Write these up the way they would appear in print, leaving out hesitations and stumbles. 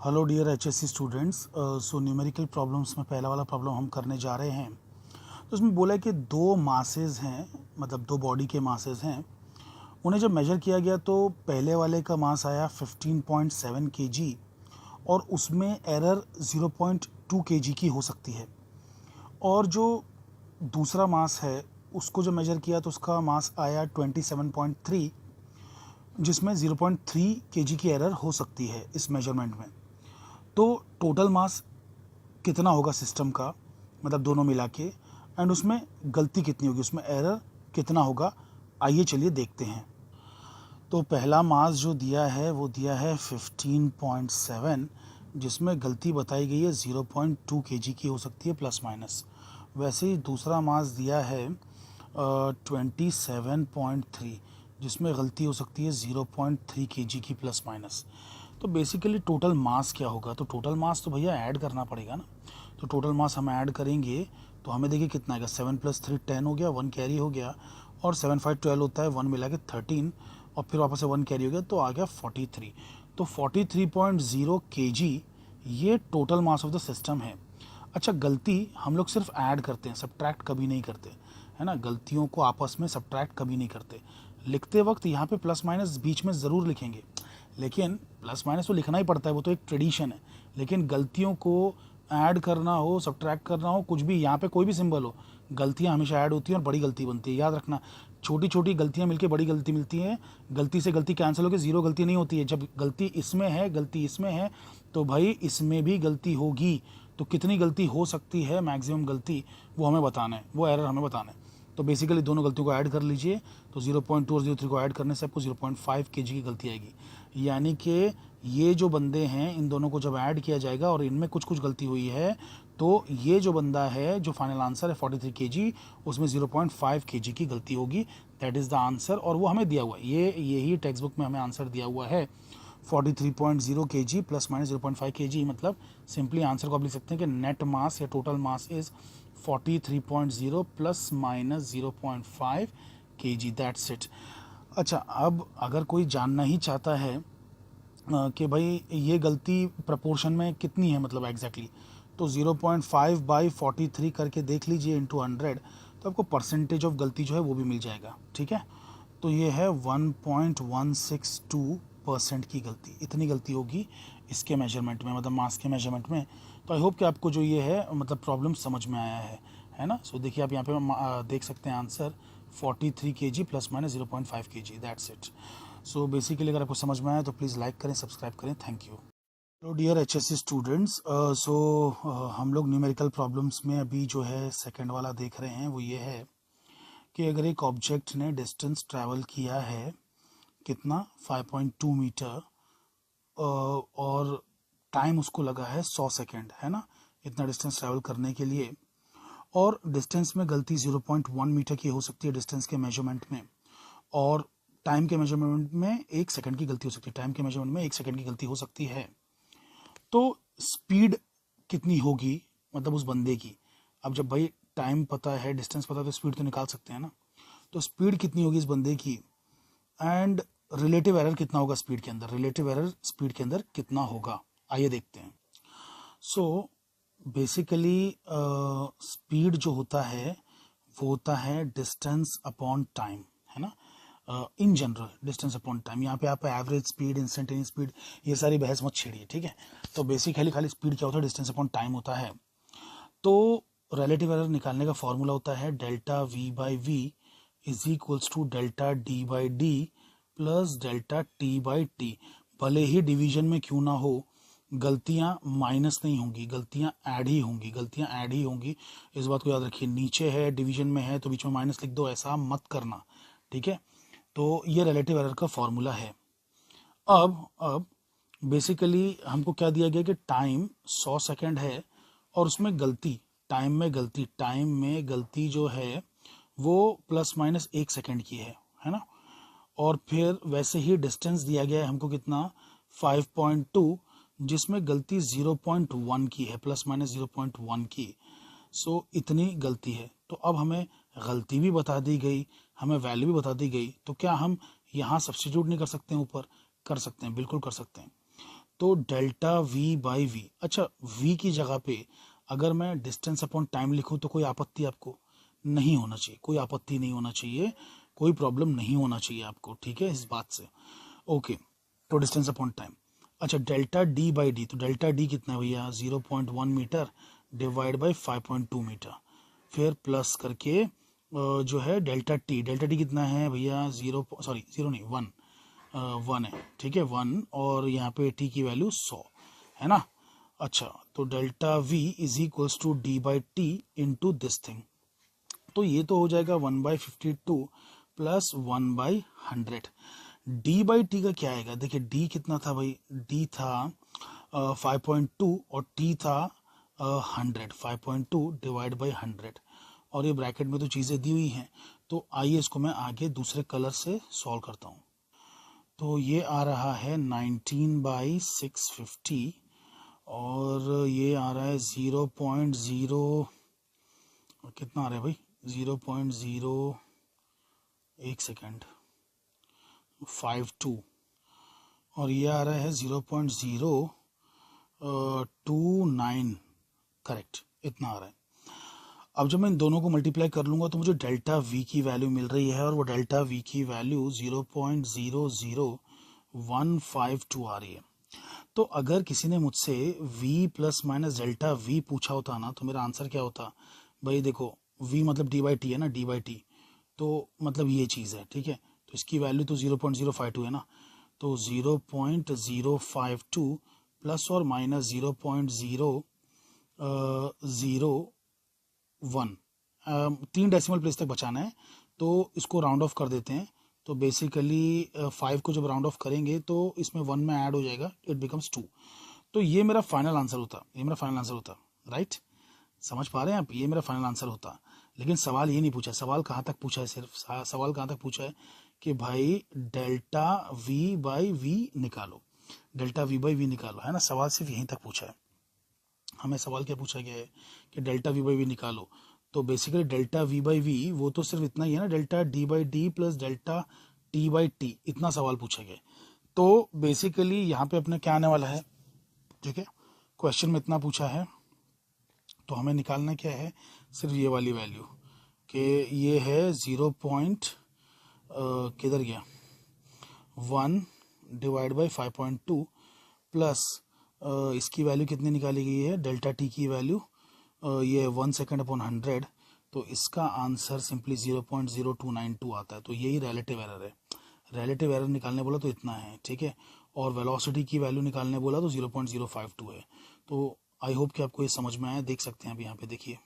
Hello dear HSC students. So numerical problems में पहला वाला प्रॉब्लम हम करने जा रहे हैं। तो इसमें बोला है कि दो मासेस हैं, मतलब दो बॉडी के मासेस हैं। उन्हें जब मेजर किया गया तो पहले वाले का मास आया 15.7 केजी और उसमें एरर 0.2 केजी की हो सकती है। और जो दूसरा मास है उसको जब मेजर किया तो उसका मास आया 27.3, जिसमें 0.3 केजी की एरर हो सकती है इस मेजरमेंट में। तो टोटल मास कितना होगा सिस्टम का, मतलब दोनों मिला के, एंड उसमें गलती कितनी होगी, उसमें एरर कितना होगा, आइए चलिए देखते हैं। तो पहला मास जो दिया है वो दिया है 15.7, जिसमें गलती बताई गई है 0.2 केजी की हो सकती है प्लस माइनस। वैसे ही दूसरा मास दिया है 27.3, जिसमें गलती हो सकती है 0.3 केजी की प्लस माइनस। तो बेसिकली टोटल मास क्या होगा, तो टोटल मास तो भैया ऐड करना पड़ेगा ना। तो टोटल मास हम ऐड करेंगे तो हमें देखिए कितना आएगा, 7 + 3 10 हो गया, 1 कैरी हो गया, और 7 5 12 होता है, 1 मिला के 13, और फिर वापस से 1 कैरी हो गया तो आ गया 43। तो 43.0 केजी ये total mass of the system है। अच्छा, गलती हम लोग सिर्फ ऐड करते हैं, सब्ट्रैक्ट कभी नहीं करते, है ना। गलतियों को आपस में सब्ट्रैक्ट कभी नहीं करते। लिखते वक्त यहाँ पे प्लस माइनस बीच में ज़रूर लिखेंगे, लेकिन प्लस माइनस तो लिखना ही पड़ता है, वो तो एक ट्रेडिशन है। लेकिन गलतियों को ऐड करना हो, सब्ट्रैक्ट करना हो, कुछ भी यहाँ पे कोई भी सिंबल हो, गलतियाँ हमेशा ऐड होती हैं और बड़ी गलती बनती है, याद रखना। छोटी छोटी गलतियाँ मिलकर बड़ी गलती मिलती है। गलती से गलती कैंसिल होकर जीरो गलती नहीं होती है। जब गलती इसमें है, गलती इसमें है, तो भाई इसमें भी गलती होगी। तो कितनी गलती हो सकती है, मैक्सिमम गलती, वो हमें बताना है, वो एरर हमें बताना है। तो बेसिकली दोनों गलतियों को ऐड कर लीजिए। तो 0.2 और 0.3 को ऐड करने से आपको 0.5 केजी की गलती आएगी। यानी कि ये जो बंदे हैं, इन दोनों को जब ऐड किया जाएगा और इनमें कुछ कुछ गलती हुई है, तो ये जो बंदा है, जो फाइनल आंसर है 43 केजी, उसमें 0.5 केजी की गलती होगी। दैट इज़ द आंसर, और वो हमें दिया हुआ है, यही टेक्स्ट बुक में हमें आंसर दिया हुआ है 43.0 केजी प्लस माइनस 0.5 केजी। मतलब सिंपली आंसर को आप लिख सकते हैं कि नेट मास या total mass is 43.0 plus minus 0.5 KG, that's it. अच्छा, अब अगर कोई जानना ही चाहता है कि भाई ये गलती प्रपोर्शन में कितनी है, मतलब एग्जैक्टली, तो 0.5 बाई 43 करके देख लीजिए इंटू 100, तो आपको परसेंटेज ऑफ गलती जो है वो भी मिल जाएगा। ठीक है, तो ये है 1.162% की गलती, इतनी गलती होगी इसके मेजरमेंट में, मतलब मास के मेजरमेंट में। तो आई होप कि आपको जो ये है मतलब प्रॉब्लम समझ में आया है ना। सो देखिए आप यहाँ पे देख सकते हैं answer 43 KG plus minus 0.5 KG, that's it. So basically अगर आपको समझ में आया तो प्लीज़ लाइक करें, सब्सक्राइब करें, thank you. Hello dear HSC students. So हम लोग न्यूमेरिकल प्रॉब्लम्स में अभी जो है सेकंड वाला देख रहे हैं। वो ये है कि अगर एक ऑब्जेक्ट ने डिस्टेंस ट्रैवल किया है कितना, 5.2 मीटर, और टाइम उसको लगा है 100 सेकेंड, है ना, इतना डिस्टेंस ट्रैवल करने के लिए। और डिस्टेंस में गलती 0.1 मीटर की हो सकती है डिस्टेंस के मेजरमेंट में, और टाइम के मेजरमेंट में 1 सेकंड की गलती हो सकती है, टाइम के मेजरमेंट में 1 सेकंड की गलती हो सकती है। तो स्पीड कितनी होगी, मतलब उस बंदे की। अब जब भाई टाइम पता है, डिस्टेंस पता है, तो स्पीड तो निकाल सकते हैं ना। तो स्पीड कितनी होगी इस बंदे की, एंड रिलेटिव एरर कितना होगा स्पीड के अंदर, रिलेटिव एरर स्पीड के अंदर कितना होगा, आइए देखते हैं। सो बेसिकली स्पीड जो होता है वो होता है डिस्टेंस अपॉन टाइम, है ना। In general distance upon time. यहाँ पे आप एवरेज स्पीड, इंस्टेंटेनियस स्पीड, ये सारी बहस मत छेड़िए, ठीक है। तो बेसिकली खाली स्पीड क्या होता है, डिस्टेंस अपॉन टाइम होता है। तो रिलेटिव एरर निकालने का फॉर्मूला होता है delta v by v is equals to delta d by d plus delta t by t. भले ही डिवीजन में क्यों ना हो, गलतियां माइनस नहीं होंगी, गलतियां ऐड ही होंगी, गलतियां ऐड ही होंगी। इस बात को याद रखिए, नीचे है डिवीजन में है तो बीच में माइनस लिख दो, ऐसा मत करना, ठीक है। तो ये रिलेटिव एरर का फॉर्मूला है। अब बेसिकली हमको क्या दिया गया कि टाइम 100 सेकेंड है और उसमें गलती, टाइम में गलती जो है वो प्लस माइनस 1 सेकेंड की है ना। और फिर वैसे ही डिस्टेंस दिया गया है हमको कितना, 5.2, जिसमें गलती 0.1 की है, प्लस माइनस 0.1 की। सो इतनी गलती है। तो अब हमें गलती भी बता दी गई, हमें वैल्यू भी बता दी गई, तो क्या हम यहाँ सब्स्टिट्यूट नहीं कर सकते हैं ऊपर, कर सकते हैं, बिल्कुल कर सकते हैं। तो डेल्टा वी बाई वी, अच्छा वी की जगह पे अगर मैं डिस्टेंस अपॉन टाइम लिखूं तो कोई आपत्ति आपको नहीं होना चाहिए, कोई आपत्ति नहीं होना चाहिए, कोई प्रॉब्लम नहीं होना चाहिए आपको, ठीक है इस बात से। ओके, तो डिस्टेंस अपॉन टाइम, अच्छा डेल्टा डी बाई डी, तो डेल्टा डी कितना है भैया 0.1 मीटर डिवाइड बाई 5.2 मीटर, फिर प्लस करके जो है डेल्टा टी कितना है भैया 0 नहीं 1, 1 है, ठीक है 1, और यहाँ पे टी की वैल्यू 100 है ना। अच्छा तो delta v is equals to d by t into this thing, तो ये तो हो जाएगा 1/52 प्लस 1/100। डी बाई टी का क्या आएगा, देखिए डी कितना था भाई, डी था 5.2 और टी था 100, 5.2 डिवाइड बाई 100, और ये ब्रैकेट में तो चीज़ें दी हुई हैं, तो आइए इसको मैं आगे दूसरे कलर से सॉल्व करता हूँ। तो ये आ रहा है 19/650 और ये आ रहा है 0.0, कितना आ रहा है भाई 0.0, एक सेकेंड 52, और ये आ रहा है 0.029, करेक्ट इतना आ रहा है। अब जब मैं इन दोनों को मल्टीप्लाई कर लूंगा तो मुझे डेल्टा वी की वैल्यू मिल रही है, और वो डेल्टा वी की वैल्यू 0.00152 आ रही है। तो अगर किसी ने मुझसे v plus minus delta we पूछा होता ना तो मेरा आंसर क्या होता, भाई देखो v मतलब डी बाई टी है ना, डी बाई टी तो मतलब ये चीज़ है, ठीक है, तो इसकी वैल्यू तो 0.052 है ना, तो 0.052 प्लस और माइनस 0.001, 3 डेसिमल प्लेस तक बचाना है, तो इसको राउंड ऑफ कर देते हैं। तो बेसिकली 5 को जब राउंड ऑफ करेंगे तो इसमें 1 में ऐड हो जाएगा, इट बिकम्स 2। तो ये मेरा फाइनल आंसर होता, ये मेरा फाइनल आंसर होता, राइट, समझ पा रहे हैं आप, ये मेरा फाइनल आंसर होता। लेकिन सवाल ये नहीं पूछा, सवाल कहाँ तक पूछा है, सिर्फ सवाल कहाँ तक पूछा है कि भाई डेल्टा वी बाई वी निकालो, डेल्टा वी बाई वी निकालो, है ना, सवाल सिर्फ यहीं तक पूछा है। हमें सवाल क्या पूछा गया है कि डेल्टा वी बाई वी निकालो, तो basically delta v by v वो तो सिर्फ इतना ही है ना, delta d by d plus delta t by t, इतना सवाल पूछा गया। तो बेसिकली यहाँ पे अपने क्या आने वाला है, ठीक है, क्वेश्चन में इतना पूछा है तो हमें निकालना क्या है, सिर्फ ये वाली वैल्यू कि ये है 0 पॉइंट किधर गया 1 डिवाइड बाई 5.2 प्लस इसकी वैल्यू कितनी निकाली गई है, डेल्टा टी की वैल्यू ये 1 सेकेंड अपॉन 100, तो इसका आंसर सिंपली 0.0292 आता है। तो यही रिलेटिव एरर है, रिलेटिव एरर निकालने बोला तो इतना है, ठीक है, और वेलोसिटी की वैल्यू निकालने बोला तो 0.052 है। तो आई होप कि आपको ये समझ में आया, देख सकते हैं आप यहाँ पे देखिए,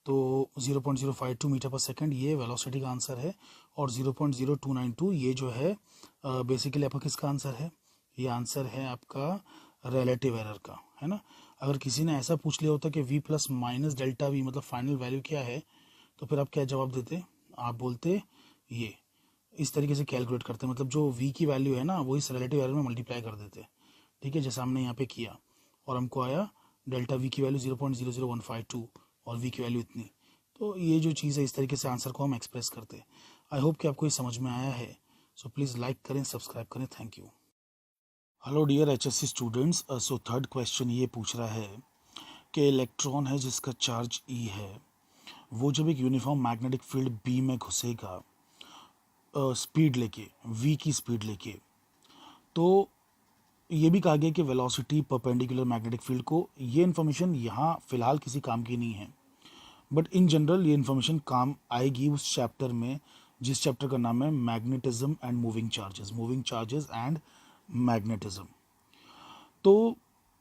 तो 0.052 मीटर पर सेकंड ये वेलोसिटी का आंसर है, और 0.0292 ये जो है बेसिकली आपका किसका आंसर है, ये आंसर है आपका रिलेटिव एरर का, है ना। अगर किसी ने ऐसा पूछ लिया होता कि v plus minus delta we मतलब फाइनल वैल्यू क्या है, तो फिर आप क्या जवाब देते, आप बोलते ये इस तरीके से कैलकुलेट करते, मतलब जो v की वैल्यू है ना वो इस रिलेटिव एरर में मल्टीप्लाई कर देते, ठीक है, जैसा हमने यहाँ पे किया, और हमको आया डेल्टा v की वैल्यू 0.00152 और v की वैल्यू इतनी। तो ये जो चीज़ है इस तरीके से आंसर को हम एक्सप्रेस करते हैं। आई होप कि आपको ये समझ में आया है, सो प्लीज़ लाइक करें, सब्सक्राइब करें, thank you. Hello dear HSC students, so third question ये पूछ रहा है कि इलेक्ट्रॉन है जिसका चार्ज E है, वो जब एक यूनिफॉर्म मैग्नेटिक फील्ड B में घुसेगा स्पीड लेके, V की स्पीड लेके, तो ये भी कहा गया कि वेलोसिटी परपेंडिकुलर मैग्नेटिक फील्ड को, ये इन्फॉर्मेशन यहाँ फ़िलहाल किसी काम की नहीं है, बट इन जनरल ये इन्फॉर्मेशन काम आएगी उस चैप्टर में जिस चैप्टर का नाम है magnetism and moving charges and magnetism. तो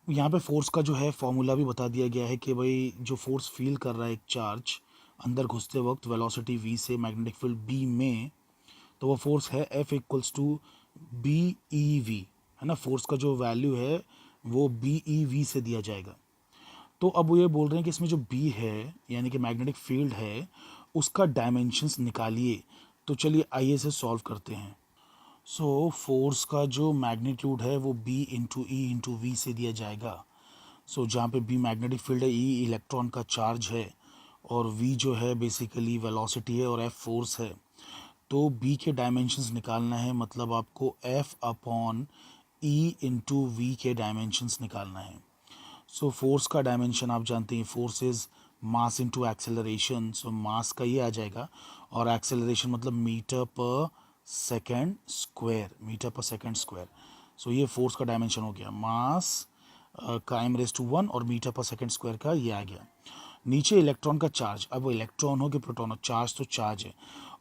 यहाँ पे फोर्स का जो है फॉर्मूला भी बता दिया गया है कि भाई जो फोर्स फील कर रहा है एक चार्ज अंदर घुसते वक्त वेलोसिटी v से मैग्नेटिक फील्ड b में, तो वो फोर्स है F इक्वल्स टू BeV, है ना, फोर्स का जो वैल्यू है वो BeV से दिया जाएगा। तो अब वो ये बोल रहे हैं कि इसमें जो B है यानी कि मैग्नेटिक फील्ड है उसका डायमेंशंस निकालिए। तो चलिए आइए इसे सॉल्व करते हैं। सो फोर्स का जो मैग्नीट्यूड है वो B into E into V से दिया जाएगा। सो जहाँ पे B मैग्नेटिक फील्ड है, E इलेक्ट्रॉन का चार्ज है, और V जो है बेसिकली वेलोसिटी है, और F फोर्स है। तो B के डायमेंशंस निकालना है, मतलब आपको F upon E into V के डायमेंशंस निकालना है। सो फोर्स का डायमेंशन आप जानते हैं, force is mass into acceleration. So mass का ये आ जाएगा और एक्सेलरेशन मतलब metre per second square, metre per second square. So ये फोर्स का डायमेंशन हो गया, मास का m⁻⁴ और मीटर पर सेकेंड स्क्वायर का ये आ गया। नीचे इलेक्ट्रॉन का चार्ज, अब वो इलेक्ट्रॉन हो कि प्रोटॉन हो, चार्ज तो चार्ज है,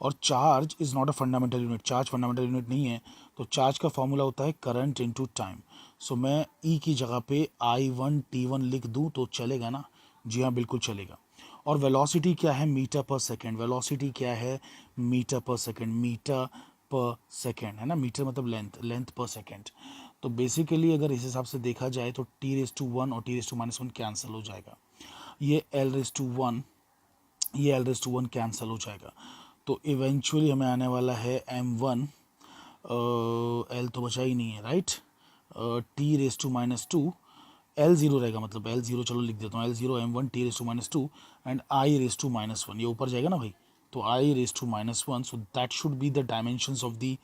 और charge is not a fundamental unit, charge fundamental unit नहीं है। तो चार्ज का फॉर्मूला होता है करंट इनटू टाइम। सो मैं ई की जगह पे I1T1 लिख दूं तो चलेगा ना? जी हाँ, बिल्कुल चलेगा। और वेलोसिटी क्या है? Metre per second. वेलोसिटी क्या है? Metre per second, metre per second है ना, मीटर मतलब लेंथ, लेंथ पर सेकेंड। तो बेसिकली अगर इस हिसाब से देखा जाए तो T⁻1 और T⁻⁻1 कैंसिल हो जाएगा, ये L⁻1, ये L⁻1 कैंसिल हो जाएगा। तो इवेंचुअली हमें आने वाला है m1, L तो बचा ही नहीं है, राइट, T⁻², L0 रहेगा, मतलब L0 चलो लिख देता हूँ, L0 m1 T⁻², and I⁻1, ये ऊपर जाएगा ना भाई, तो I⁻1, so that should be the dimensions of the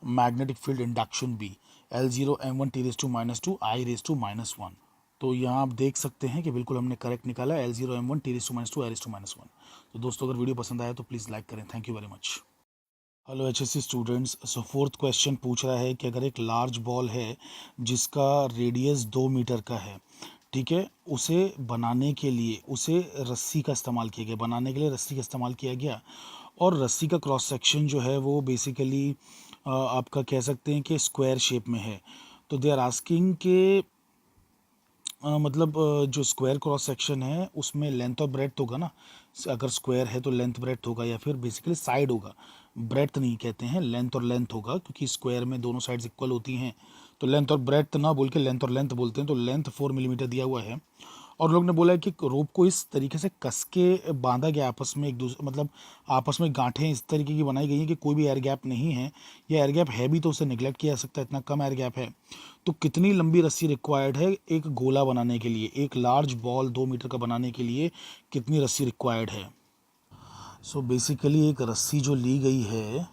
magnetic field induction B, L0 m1 T⁻², I⁻1। तो यहाँ आप देख सकते हैं कि बिल्कुल हमने करेक्ट निकाला, L0 m1 T⁻², I⁻1। तो दोस्तों अगर वीडियो पसंद आया तो प्लीज़ लाइक करें, thank you very much. Hello HSC students, so fourth question पूछ रहा है कि अगर एक लार्ज बॉल है जिसका रेडियस 2 मीटर का है, ठीक है, उसे बनाने के लिए उसे रस्सी का इस्तेमाल किया गया, बनाने के लिए रस्सी का इस्तेमाल किया गया, और रस्सी का क्रॉस सेक्शन जो है वो बेसिकली आपका कह सकते हैं कि स्क्वायर शेप में है। तो दे आर आस्किंग के मतलब जो स्क्वायर क्रॉस सेक्शन है उसमें लेंथ और ब्रेड्थ होगा ना, अगर स्क्वायर है तो लेंथ ब्रेड्थ होगा, या फिर बेसिकली साइड होगा, ब्रेड्थ नहीं कहते हैं, लेंथ और लेंथ होगा, क्योंकि स्क्वायर में दोनों साइड्स इक्वल होती हैं। तो लेंथ और ब्रेड्थ ना बोल के लेंथ और लेंथ बोलते हैं। तो लेंथ 4 मिलीमीटर दिया हुआ है, और लोग ने बोला है कि रोप को इस तरीके से कस के बांधा गया आपस में, एक दूसरे मतलब आपस में गांठें इस तरीके की बनाई गई हैं कि कोई भी एयर गैप नहीं है, या एयर गैप है भी तो उसे निगलेक्ट किया जा सकता है, इतना कम एयर गैप है। तो कितनी लंबी रस्सी रिक्वायर्ड है एक गोला बनाने के लिए, एक लार्ज बॉल 2 मीटर का बनाने के लिए कितनी रस्सी रिक्वायर्ड है? सो बेसिकली एक रस्सी जो ली गई है,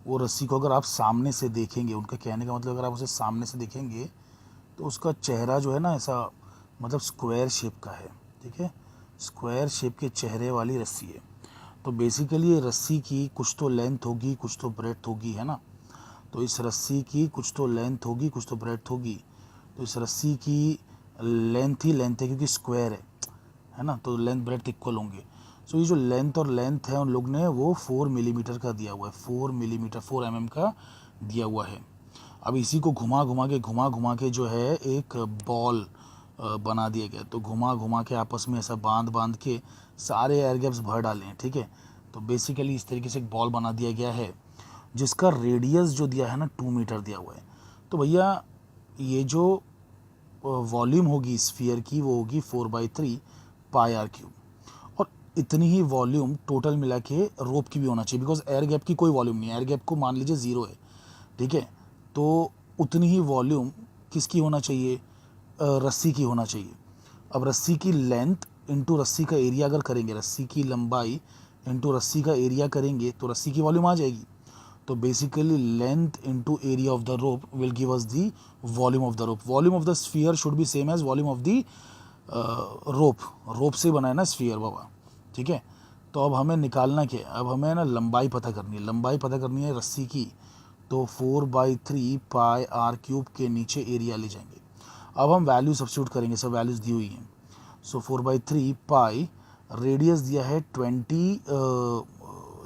वो रस्सी को अगर आप सामने से देखेंगे, उनका कहने का मतलब अगर आप उसे सामने से देखेंगे तो उसका चेहरा जो है ना ऐसा मतलब स्क्वायर शेप का है, ठीक है, स्क्वायर शेप के चेहरे वाली रस्सी है। तो बेसिकली ये रस्सी की कुछ तो लेंथ होगी, कुछ तो ब्रेड्थ होगी, है ना। तो इस रस्सी की कुछ तो लेंथ होगी, कुछ तो ब्रेड्थ होगी। तो इस रस्सी की लेंथ ही लेंथ है, क्योंकि स्क्वायर है ना, तो लेंथ ब्रेड्थ इक्वल होंगे। सो ये जो लेंथ और लेंथ है उन लोग ने वो 4 मिलीमीटर का दिया हुआ है, 4 मिलीमीटर, 4 mm का दिया हुआ है। अब इसी को घुमा घुमा के जो है एक बॉल बना दिया गया। तो घुमा घुमा के आपस में ऐसा बांध बांध के सारे एयर गैप्स भर डाले हैं, ठीक है। तो बेसिकली इस तरीके से एक बॉल बना दिया गया है, जिसका रेडियस जो दिया है ना 2 मीटर दिया हुआ है। तो भैया ये जो वॉल्यूम होगी स्फीयर की वो होगी 4/3 πr³। और इतनी ही वॉल्यूम टोटल मिला के रोप की भी होना चाहिए, बिकॉज एयर गैप की कोई वॉल्यूम नहीं है, एयर गैप को मान लीजिए 0 है, ठीक है। तो उतनी ही वॉल्यूम किसकी होना चाहिए? रस्सी की होना चाहिए। अब रस्सी की लेंथ इंटू रस्सी का एरिया अगर करेंगे, रस्सी की लंबाई इंटू रस्सी का एरिया करेंगे तो रस्सी की वॉल्यूम आ जाएगी। तो basically length into area of the rope will give us the volume of the rope. Volume of the sphere should be same as volume of the rope. Rope से बना है ना स्फीयर बाबा, ठीक है। तो अब हमें निकालना क्या है? अब हमें ना लंबाई पता करनी है, लंबाई पता करनी है रस्सी की। तो 4/3 πr³ के नीचे एरिया ले जाएंगे। अब हम वैल्यू सब्स्टिट्यूट करेंगे, सब वैल्यूज़ दी हुई हैं। सो 4/3 पाई, रेडियस दिया है 20,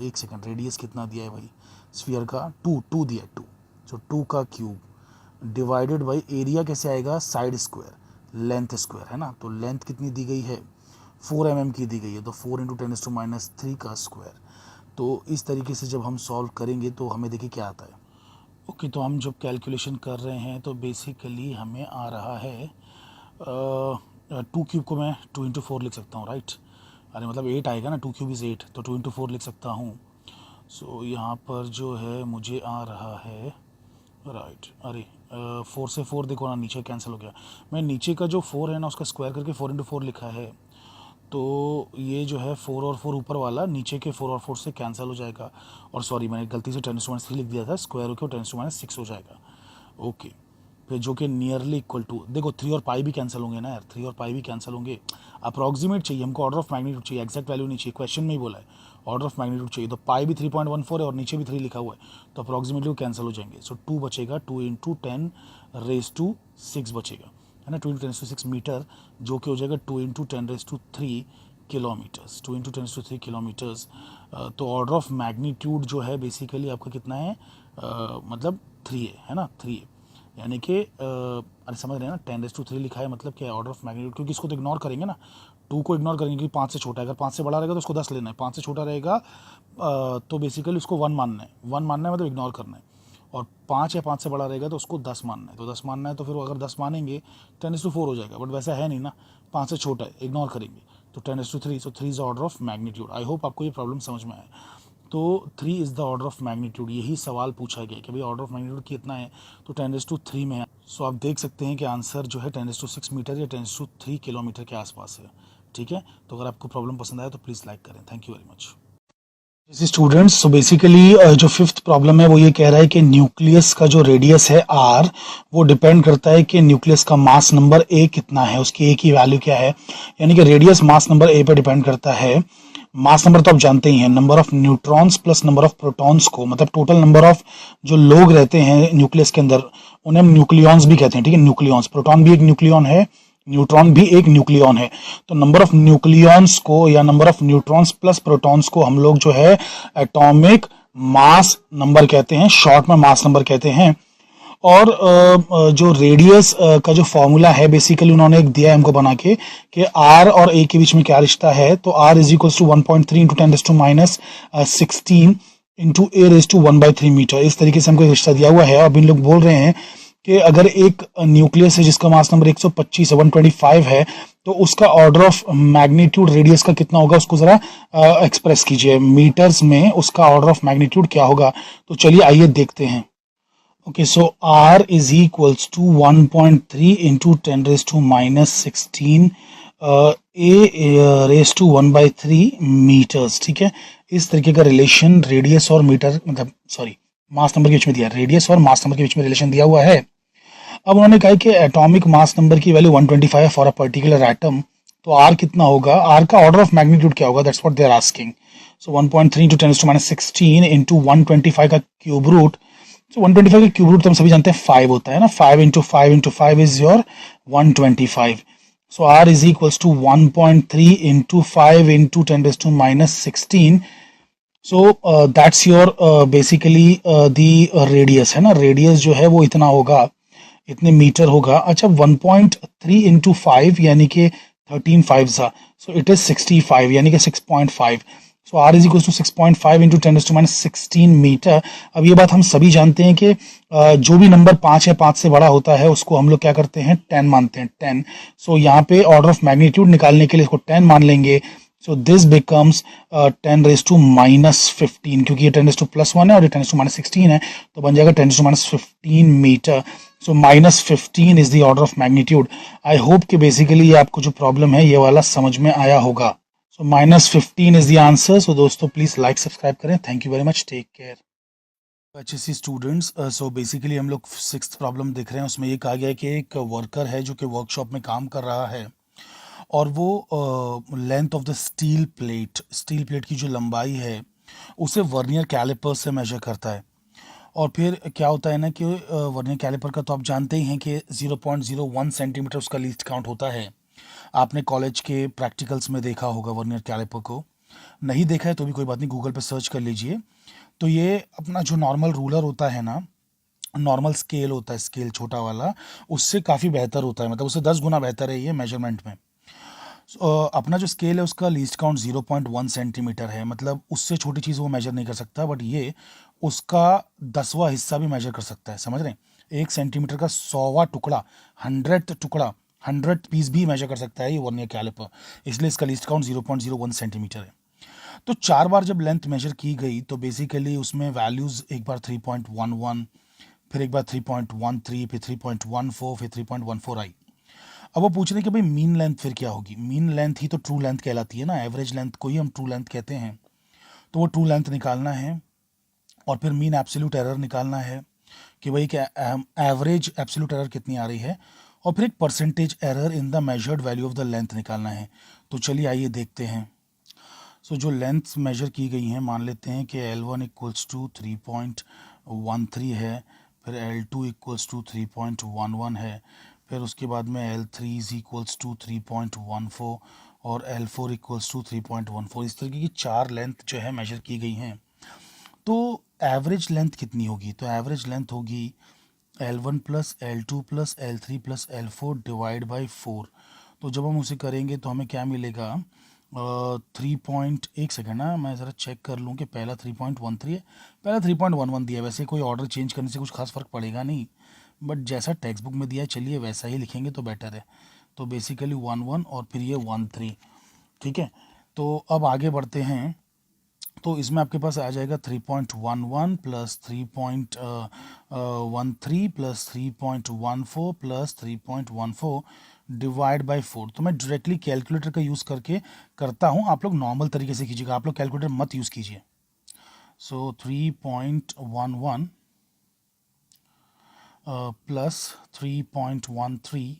एक सेकंड, रेडियस कितना दिया है भाई स्फीयर का? 2 दिया है, 2। सो 2 का क्यूब डिवाइडेड बाई एरिया कैसे आएगा? साइड स्क्वायर, लेंथ स्क्वायर, है ना। तो लेंथ कितनी दी गई है? 4 mm की दी गई है, तो 4 × 10⁻³ का स्क्वायर। तो इस तरीके से जब हम सॉल्व करेंगे तो हमें देखिए क्या आता है। ओके, तो हम जब कैलकुलेशन कर रहे हैं तो बेसिकली हमें आ रहा है 2³ को मैं 2 × 4 लिख सकता हूँ, राइट। अरे मतलब 8 आएगा ना, 2³ इज़ 8, तो 2 × 4 लिख सकता हूँ। सो यहाँ पर जो है मुझे आ रहा है, राइट, अरे 4 से 4 देखो ना नीचे कैंसिल हो गया। मैं नीचे का जो 4 है ना उसका स्क्वायर करके 4 × 4 लिखा है। तो ये जो है 4 और 4 ऊपर वाला नीचे के 4 और 4 से कैंसिल हो जाएगा। और सॉरी मैंने गलती से 10⁻³ लिख दिया था, स्क्वायर होकर 10⁻6 हो जाएगा। ओके, फिर जो कि नियरली इक्वल टू, देखो 3 और पाई भी कैंसिल होंगे ना यार, 3 और पाई भी कैंसिल होंगे। अप्रॉक्सीमेट चाहिए हमको, ऑर्डर ऑफ मैग्नीट्यूड चाहिए, एक्जैक्ट वैल्यू नहीं चाहिए, क्वेश्चन में ही बोला है ऑर्डर ऑफ मैग्नीट्यूड चाहिए। तो पाई भी 3.14 है और नीचे भी 3 लिखा हुआ है, तो अप्रॉक्सीमेटली वो कैंसिल हो जाएंगे। सो 2 बचेगा, 2 इंटू 10⁻6 बचेगा, है ना, 2 इंटू 10⁻6 मीटर, जो कि हो जाएगा 2 इंटू 10⁻3 किलोमीटर्स, 2 इंटू 10⁻3 किलोमीटर्स। तो ऑर्डर ऑफ मैग्नीट्यूड जो है बेसिकली आपका कितना है, मतलब 3 है ना, 3 है, यानी कि अरे समझ रहे हैं ना, 10⁻3 लिखा है, मतलब क्या है ऑर्डर ऑफ मैग्नीट्यूड, क्योंकि इसको तो इग्नोर करेंगे ना, 2 को इग्नोर करेंगे क्योंकि 5 से छोटा है। अगर 5 से बड़ा रहेगा तो उसको 10 लेना है, 5 से छोटा रहेगा तो बेसिकली उसको 1 मानना है, 1 मानना है मतलब इग्नोर करना है। और 5 या 5 से बड़ा रहेगा तो उसको 10 मानना है, तो 10 मानना है, तो फिर अगर 10 मानेंगे 10:4 हो जाएगा, बट वैसा है नहीं ना, 5 से छोटा है, इग्नोर करेंगे, तो 10:3, सो 3 is order of magnitude. I hope आपको ये प्रॉब्लम समझ में आए। तो 3 is the order of magnitude, यही सवाल पूछा गया कि भाई ऑर्डर ऑफ मैग्नीट्यूड कितना है, तो 10⁻3 में है। सो आप देख सकते हैं कि आंसर जो है 10⁻6 मीटर या 10⁻3 किलोमीटर के आसपास है। ठीक है, तो अगर आपको प्रॉब्लम पसंद आए तो प्लीज़ लाइक करें। Thank you very much. Students, so basically जो फिफ्थ प्रॉब्लम है वो ये कह रहा है कि न्यूक्लियस का जो रेडियस है आर, वो डिपेंड करता है कि न्यूक्लियस का मास नंबर ए कितना है, उसकी ए की वैल्यू क्या है, यानी कि रेडियस मास नंबर ए पे डिपेंड करता है। मास नंबर तो आप जानते ही हैं, number of neutrons plus number of protons को, मतलब टोटल नंबर ऑफ जो लोग रहते हैं न्यूक्लियस के अंदर, उन्हें हम न्यूक्लियॉन्स भी कहते हैं। ठीक है, न्यूक्लियॉन्स, प्रोटॉन भी एक न्यूक्लियॉन है, न्यूट्रॉन भी एक न्यूक्लियॉन है। तो नंबर ऑफ न्यूक्लियॉन्स को या number of neutrons plus protons को हम लोग जो है एटॉमिक मास नंबर कहते हैं, शॉर्ट में मास नंबर कहते हैं। और जो रेडियस का जो फॉर्मूला है बेसिकली उन्होंने एक दिया है हमको बना के कि आर और ए के बीच में क्या रिश्ता है, तो R is equal to 1.3 into 10⁻16 into A raise to 1/3 metre. इस तरीके से हमको रिश्ता दिया हुआ है। अब इन लोग बोल रहे हैं कि अगर एक न्यूक्लियस है जिसका मास नंबर 125 है, 125 है, तो उसका ऑर्डर ऑफ मैग्नीट्यूड रेडियस का कितना होगा, उसको जरा एक्सप्रेस कीजिए मीटर्स में, उसका ऑर्डर ऑफ मैग्नीट्यूड क्या होगा। तो चलिए आइए देखते हैं। Okay, so R is equals to 1.3 into 10⁻16 A raised to 1/3 meters। ठीक है, इस तरीके का रिलेशन रेडियस और मीटर, मतलब सॉरी, मास नंबर के बीच में दिया, रेडियस और मास नंबर के बीच में रिलेशन दिया हुआ है। अब उन्होंने कहा कि एटॉमिक मास नंबर की वैल्यू 125 है फॉर अ पर्टिकुलर एटम, तो R कितना होगा, R का ऑर्डर ऑफ मैग्नीट्यूड क्या होगा, that's what they are asking. So 1.3 into 10⁻16 into 125 का क्यूब रूट, तो 125 का क्यूब रूट तो हम सभी जानते हैं 5 होता है ना, 5 into 5 is your 125। So R is equals to 1.3 into 5 into 10⁻16। So that's your basically the radius, है ना, रेडियस जो है वो इतना होगा, इतने मीटर होगा। अच्छा, 1.3 इंटू 5 यानी कि 13 5 सा, सो इट इज 65 यानी कि 6.5। So R is equal to 6.5 into 10⁻16 metre. अब ये बात हम सभी जानते हैं कि जो भी नंबर 5 या 5 से बड़ा होता है उसको हम लोग क्या करते हैं, 10 मानते हैं, 10। सो यहाँ पे ऑर्डर ऑफ मैग्नीट्यूड निकालने के लिए इसको 10 मान लेंगे। सो दिस बिकम्स 10⁻⁻15, क्योंकि ये 10⁻+1 है और ये 10⁻16 है, तो बन जाएगा 10⁻15 metre. So -15 is the order of magnitude. I hope कि बेसिकली ये आपको जो प्रॉब्लम है ये वाला समझ में आया होगा। So -15 is the answer. So दोस्तों प्लीज लाइक सब्सक्राइब करें। Thank you very much, take care. अच्छे सी स्टूडेंट्स, सो बेसिकली हम लोग 6th प्रॉब्लम देख रहे हैं। उसमें ये कहा गया है कि एक वर्कर है जो कि वर्कशॉप में काम कर रहा है और वो length of the steel plate की जो लंबाई है उसे वर्नियर कैलिपर से मेजर करता है। और फिर क्या होता है ना कि वर्नियर कैलिपर का तो आप जानते ही हैं कि 0.01 सेंटीमीटर उसका लीस्ट काउंट होता है। आपने कॉलेज के प्रैक्टिकल्स में देखा होगा वर्नियर कैलिपर को, नहीं देखा है तो भी कोई बात नहीं, गूगल पे सर्च कर लीजिए। तो ये अपना जो नॉर्मल रूलर होता है ना, नॉर्मल स्केल होता है, स्केल छोटा वाला, उससे काफ़ी बेहतर होता है, मतलब उससे 10 गुना बेहतर है ये मेजरमेंट में। अपना जो स्केल है उसका लीस्ट काउंट 0.1 सेंटीमीटर है, मतलब उससे छोटी चीज़ वो मेजर नहीं कर सकता, बट ये उसका 10वां हिस्सा भी मेजर कर सकता है, समझ रहे हैं। 1 सेंटीमीटर का 100वां टुकड़ा, 100 टुकड़ा, 100 पीस भी मेजर कर सकता है ये वर्नियर कैलिपर, इसलिए इसका लीस्ट काउंट 0.01 सेंटीमीटर है। तो 4 बार जब लेंथ मेजर की गई तो बेसिकली उसमें वैल्यूज़ एक बार 3.11, फिर एक बार 3.13, फिर 3.14, फिर 3.14 आई। अब वो पूछ रहे हैं कि भाई मीन लेंथ फिर क्या होगी। मीन लेंथ ही तो ट्रू लेंथ कहलाती है ना, एवरेज लेंथ को ही हम ट्रू लेंथ कहते हैं। तो वो ट्रू लेंथ निकालना है और फिर मीन एब्सोल्यूट एरर निकालना है, कि भाई क्या एवरेज एब्सोल्यूट एरर कितनी आ रही है, और फिर एक percentage error in the measured value of the length निकालना है। तो चलिए आइए देखते हैं। सो जो लेंथ मेजर की गई हैं, मान लेते हैं कि L1 इक्वल्स टू 3.13 है, फिर L2 इक्वल्स टू 3.11 है, फिर उसके बाद में L3 इज इक्वल्स टू 3.14 और L4 इक्वल्स टू 3.14। इस तरीके की 4 लेंथ जो है मेजर की गई हैं। तो एवरेज लेंथ कितनी होगी? तो एवरेज लेंथ होगी L1 plus L2 plus L3 plus L4 divide by 4। तो जब हम उसे करेंगे तो हमें क्या मिलेगा? 1 सेकेंड ना, मैं ज़रा चेक कर लूँ कि पहला 3.13 है, पहला 3.11 दिया है। वैसे कोई ऑर्डर चेंज करने से कुछ खास फ़र्क पड़ेगा नहीं, बट जैसा टेक्स्ट बुक में दिया है चलिए वैसा ही लिखेंगे तो बेटर है। तो बेसिकली 11 और फिर ये 13, ठीक है। तो अब आगे बढ़ते हैं। तो इसमें आपके पास आ जाएगा 3.11 plus 3.13 plus 3.14 plus 3.14 divide by 4। तो मैं डायरेक्टली कैलकुलेटर का यूज़ करके करता हूँ, आप लोग नॉर्मल तरीके से कीजिएगा, आप लोग कैलकुलेटर मत यूज़ कीजिए। So 3.11 plus 3.13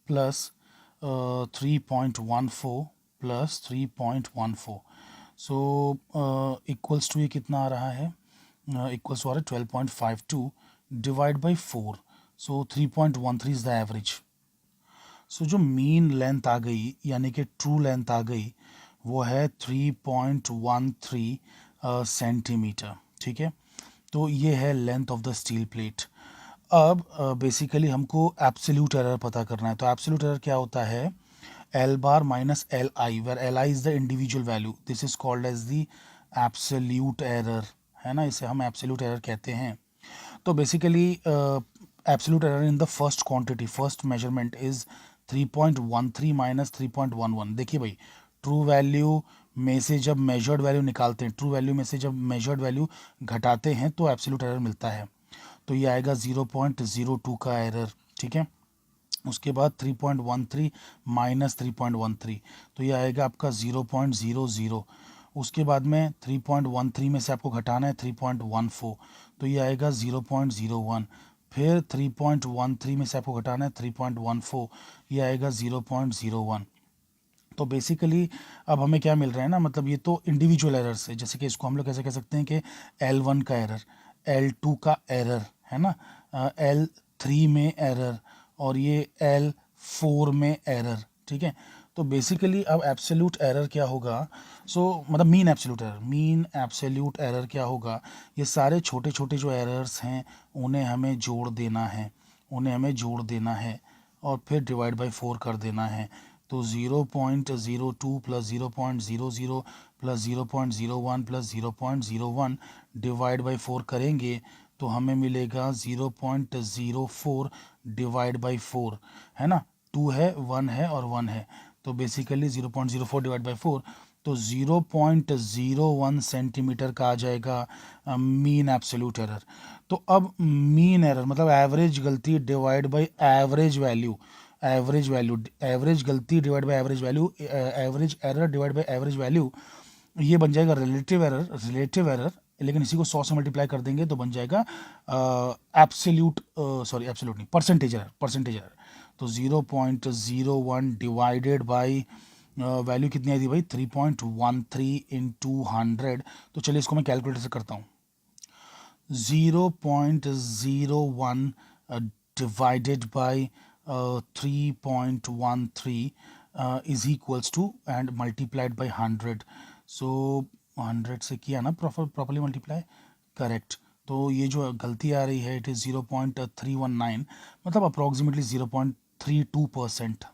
plus 3.14 plus 3.14। So equals to ये कितना आ रहा है? इक्वल्स टू आ रहा है 12.52 divide by 4। So 3.13 is the average. So जो मीन लेंथ आ गई, यानी कि ट्रू लेंथ आ गई, वो है 3.13 सेंटीमीटर, ठीक है। तो ये है length of the steel plate. अब बेसिकली हमको एब्सोल्यूट एरर पता करना है। तो एब्सोल्यूट एरर क्या होता है? L bar minus Li, where Li is the individual value. This is called as the absolute error, है ना, इसे हम absolute error कहते हैं। तो basically absolute error in the first quantity, first measurement is 3.13 minus 3.11। देखिए भाई, ट्रू वैल्यू में से जब मेजर्ड वैल्यू निकालते हैं, ट्रू वैल्यू में से जब मेजर्ड वैल्यू घटाते हैं तो एब्सोल्यूट एरर मिलता है। तो ये आएगा 0.02 का एरर, ठीक है। उसके बाद 3.13 माइनस 3.13, तो ये आएगा आपका 0.00। उसके बाद में 3.13 में से आपको घटाना है 3.14, तो ये आएगा 0.01। फिर 3.13 में से आपको घटाना है 3.14, ये आएगा 0.01। तो बेसिकली अब हमें क्या मिल रहा है ना, मतलब ये तो इंडिविजुअल एरर्स है। जैसे कि इसको हम लोग कैसे कह सकते हैं कि L1 का एरर, L2 का एरर, है ना, L3 में एरर, और ये L4 में एरर, ठीक है। तो बेसिकली अब एब्सोल्यूट एरर क्या होगा? मतलब मीन एब्सोल्यूट एरर क्या होगा? ये सारे छोटे छोटे जो एरर्स हैं उन्हें हमें जोड़ देना है, और फिर डिवाइड बाई 4 कर देना है। तो 0.02 plus 0.00 plus 0.01 plus 0.01 divide by 4 करेंगे तो हमें मिलेगा 0.04 डिवाइड बाई 4, है ना। 2 है, 1 है और 1 है, तो बेसिकली 0.04 डिवाइड बाई 4, तो 0.01 सेंटीमीटर का आ जाएगा मीन एब्सोल्यूट एरर। तो अब मीन एरर मतलब एवरेज गलती divide by average value, average गलती divide by average value, average error divide by average value, ये बन जाएगा रिलेटिव एरर। लेकिन इसी को 100 से मल्टीप्लाई कर देंगे तो बन जाएगा एब्सोल्यूट नहीं, परसेंटेज एरर। तो 0.01 डिवाइडेड बाई वैल्यू कितनी आई थी भाई? 3.13 इंटू 100। तो चलिए इसको मैं कैलकुलेटर से करता हूँ। 0.01 divided by 3.13 is equals to and multiplied by 100। So 100 से किया ना प्रॉपरली मल्टीप्लाई, करेक्ट। तो ये जो गलती आ रही है इट इज़ 0.319, मतलब अप्रॉक्सीमेटली 0.32%।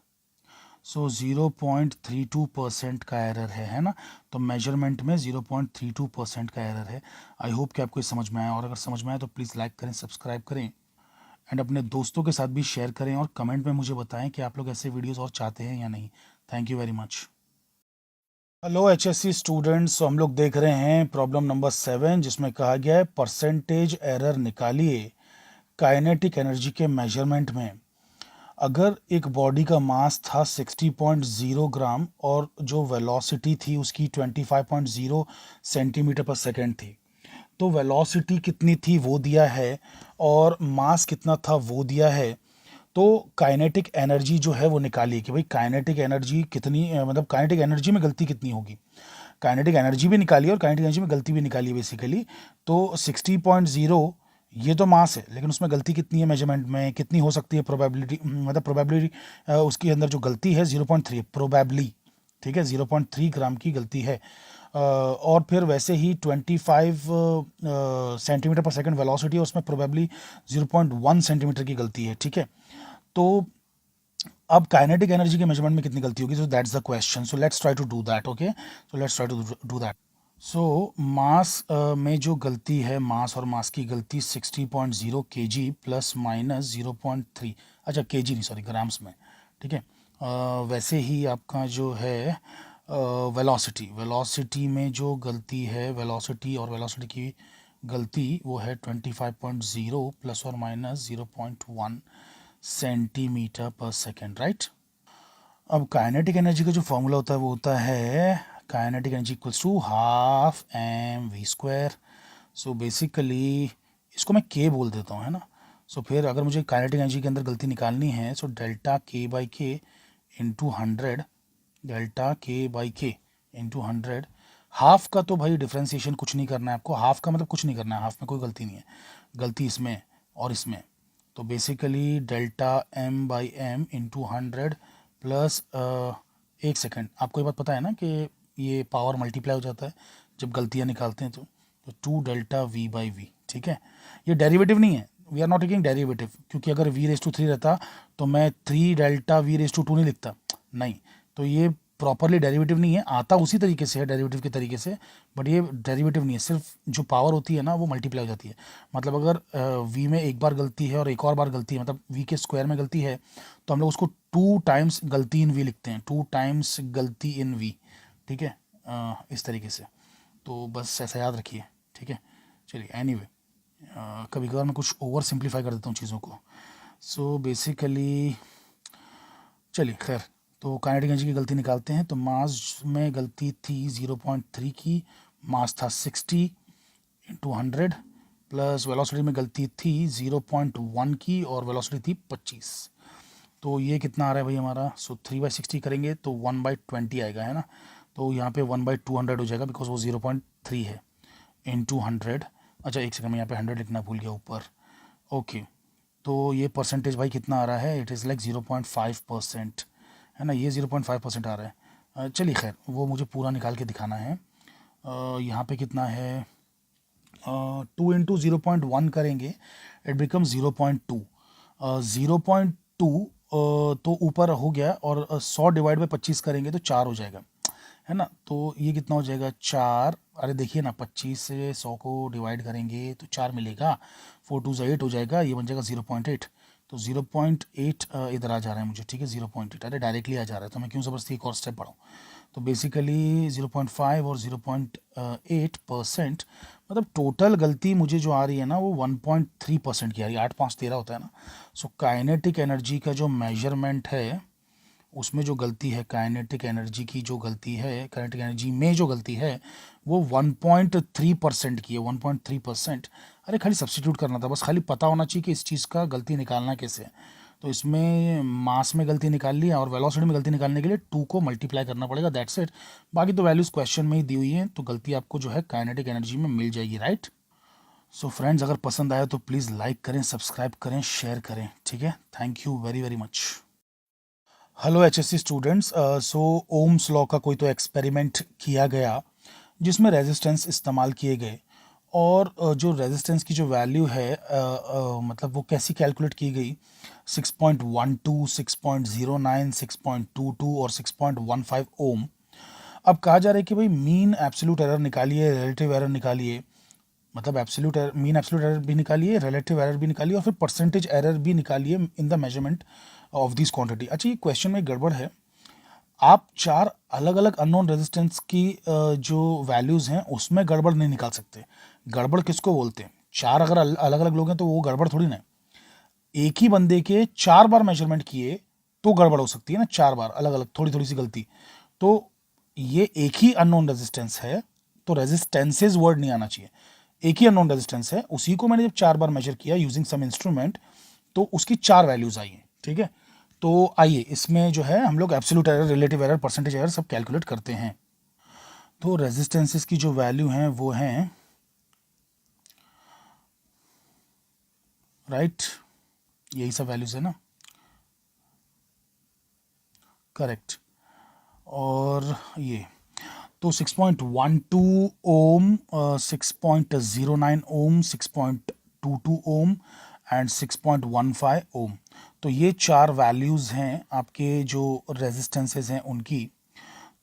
सो 0.32% का एरर है ना। तो मेजरमेंट में 0.32% का एरर है। आई होप कि आपको ये समझ में आया, और अगर समझ में आया तो प्लीज़ लाइक करें, सब्सक्राइब करें, एंड अपने दोस्तों के साथ भी शेयर करें, और कमेंट में मुझे बताएं कि आप लोग ऐसे वीडियोस और चाहते हैं या नहीं। Thank you very much. Hello HSC students, हम लोग देख रहे हैं प्रॉब्लम नंबर 7, जिसमें कहा गया है परसेंटेज एरर निकालिए काइनेटिक एनर्जी के मेजरमेंट में। अगर एक बॉडी का मास था 60.0 ग्राम और जो वेलोसिटी थी उसकी 25.0 सेंटीमीटर पर सेकेंड थी, तो वेलोसिटी कितनी थी वो दिया है और मास कितना था वो दिया है। तो काइनेटिक एनर्जी जो है वो निकालिए कि भाई काइनेटिक एनर्जी कितनी मतलब काइनेटिक एनर्जी में गलती कितनी होगी। काइनेटिक एनर्जी भी निकालिए और काइनेटिक एनर्जी में गलती भी निकालिए बेसिकली। तो 60.0 ये तो मास है, लेकिन उसमें गलती कितनी है मेजरमेंट में, कितनी हो सकती है प्रोबेबिलिटी, मतलब प्रोबेबिलिटी उसके अंदर जो गलती है 0.3 प्रोबेबली, ठीक है 0.3 ग्राम की गलती है। और फिर वैसे ही 25 सेंटीमीटर पर सेकंड वेलोसिटी है, उसमें प्रोबेबली 0.1 सेंटीमीटर की गलती है, ठीक है। तो अब काइनेटिक एनर्जी के मेजरमेंट में कितनी गलती होगी, so that's the question. So let's try to do that, okay. So let's try to do that. So mass में जो गलती है, मास और मास की गलती 60.0 kg प्लस माइनस 0.3, अच्छा kg नहीं सॉरी ग्राम्स में, ठीक है। वैसे ही आपका जो है वेलोसिटी, वेलोसिटी में जो गलती है, वेलोसिटी और वेलोसिटी की गलती वो है 25.0 प्लस और माइनस 0.1 सेंटीमीटर पर सेकेंड, राइट। अब काइनेटिक एनर्जी का जो फॉर्मूला होता है वो होता है kinetic energy equals to half M V square. So basically इसको मैं के बोल देता हूँ, है ना। सो फिर अगर मुझे काइनेटिक एनर्जी के अंदर गलती निकालनी है, सो डेल्टा के बाई के इंटू 100, डेल्टा के बाई के इंटू 100। हाफ का तो भाई डिफ्रेंसिएशन कुछ नहीं करना है आपको, हाफ का मतलब कुछ नहीं करना है, हाफ में कोई गलती नहीं है, गलती इसमें और इसमें। तो basically delta M by M into 100 plus एक सेकेंड, आपको ये बात पता है ना कि ये पावर मल्टीप्लाई हो जाता है जब गलतियाँ निकालते हैं। तो 2 डेल्टा वी बाई वी, ठीक है। ये डेरिवेटिव नहीं है, we are not taking derivative, क्योंकि अगर वी रेस टू 3 रहता तो मैं 3 डेल्टा वी रेस टू 2 नहीं लिखता, नहीं। तो ये प्रॉपरली डेरिवेटिव नहीं है, आता उसी तरीके से है डेरिवेटिव के तरीके से, बट ये डेरिवेटिव नहीं है, सिर्फ जो पावर होती है ना वो मल्टीप्लाई हो जाती है। मतलब अगर वी में एक बार गलती है और एक और बार गलती है, मतलब वी के स्क्वायर में गलती है, तो हम लोग उसको 2 टाइम्स गलती इन वी लिखते हैं, 2 टाइम्स गलती इन वी, ठीक है। इस तरीके से, तो बस ऐसा याद रखिए, ठीक है। चलिए एनीवे, कभी कभार मैं कुछ ओवर सिंप्लीफाई कर देता हूँ चीज़ों को। सो बेसिकली चलिए खैर, तो काइनेटिक एनर्जी की गलती निकालते हैं। तो मास में गलती थी 0.3 की, मास था 60 इंटू 100, प्लस वेलोसिटी में गलती थी 0.1 की और वेलोसिटी थी 25। तो ये कितना आ रहा है भाई हमारा, सो 3/60 करेंगे तो 1/20 आएगा, है ना। तो यहाँ पे 1/200 हो जाएगा, बिकॉज वो 0.3 है, इंटू 100। अच्छा एक सेकंड, मैं यहाँ पे 100 लिखना भूल गया ऊपर, ओके। तो ये परसेंटेज भाई कितना आ रहा है, इट इज़ लाइक 0.5%, है ना, ये 0.5% आ रहा है। चलिए खैर, वो मुझे पूरा निकाल के दिखाना है। यहाँ पे कितना है, 2 इंटू 0.1 करेंगे, इट बिकम 0.2। 0.2 तो ऊपर हो गया, और 100 डिवाइड बाई 25 करेंगे तो 4 हो जाएगा, है ना। तो ये कितना हो जाएगा 4, अरे देखिए ना 25 से 100 को डिवाइड करेंगे तो 4 मिलेगा, 4 2 8 हो जाएगा, ये बन जाएगा 0.8। तो 0.8 इधर आ जा रहा है मुझे, ठीक है 0.8, अरे डायरेक्टली आ जा रहा है, तो मैं क्यों ज़बरदस्ती एक और स्टेप बढ़ाऊँ। तो बेसिकली 0.5 और 0.8%, मतलब टोटल गलती मुझे जो आ रही है ना वो 1.3% की आ रही है, 8 5 13 होता है ना। सो काइनेटिक एनर्जी का जो मेजरमेंट है उसमें जो गलती है, काइनेटिक एनर्जी की जो गलती है, काइनेटिक एनर्जी में जो गलती है वो 1.3% की है, 1.3%। अरे खाली सब्स्टिट्यूट करना था, बस खाली पता होना चाहिए कि इस चीज़ का गलती निकालना कैसे है। तो इसमें मास में गलती निकाल लिया, और वेलोसिटी में गलती निकालने के लिए 2 को मल्टीप्लाई करना पड़ेगा, दैट्स इट। बाकी तो वैल्यूज़ क्वेश्चन में ही दी हुई हैं, तो गलती आपको जो है काइनेटिक एनर्जी में मिल जाएगी, राइट। सो फ्रेंड्स, अगर पसंद आया तो प्लीज़ लाइक करें, सब्सक्राइब करें, शेयर करें, ठीक है। Thank you very very much. Hello HSC students, so Ohm's law का कोई तो एक्सपेरिमेंट किया गया जिसमें रेजिस्टेंस इस्तेमाल किए गए, और जो रेजिस्टेंस की जो वैल्यू है मतलब वो कैसी कैलकुलेट की गई, 6.12, 6.09, 6.22 और 6.15 ओम। अब कहा जा रहा है कि भाई मीन एब्सोल्यूट एरर निकालिए, रिलेटिव एरर निकालिए, मतलब absolute error, mean absolute error भी निकालिए, रिलेटिव एरर भी निकालिए, और फिर परसेंटेज एरर भी निकालिए इन the measurement of this quantity. अच्छा ये क्वेश्चन में गड़बड़ है, आप 4 अलग अलग अननोन रेजिस्टेंस की जो वैल्यूज़ हैं उसमें गड़बड़ नहीं निकाल सकते। गड़बड़ किसको बोलते हैं, 4 अगर अलग अलग लोग हैं तो वो गड़बड़ थोड़ी ना है। एक ही बंदे के 4 बार मेजरमेंट किए तो गड़बड़ हो सकती है ना, 4 बार अलग अलग थोड़ी थोड़ी सी गलती। तो ये एक ही अननोन रेजिस्टेंस है, तो रेजिस्टेंसेज वर्ड नहीं आना चाहिए, एक ही अननोन रेजिस्टेंस है, उसी को मैंने जब 4 बार मेजर किया यूजिंग सम इंस्ट्रूमेंट तो उसकी 4 वैल्यूज आई हैं, ठीक है। तो आइए इसमें जो है हम लोग absolute error, relative error, percentage error सब कैलकुलेट करते हैं। तो रेजिस्टेंसेस की जो वैल्यू हैं वो हैं, राइट, यही सब वैल्यूज है ना, करेक्ट। और ये तो 6.12 ओम, 6.09 ओम, 6.22 ओम एंड 6.15 ओम। तो ये 4 वैल्यूज़ हैं आपके जो रेजिस्टेंसेस हैं उनकी।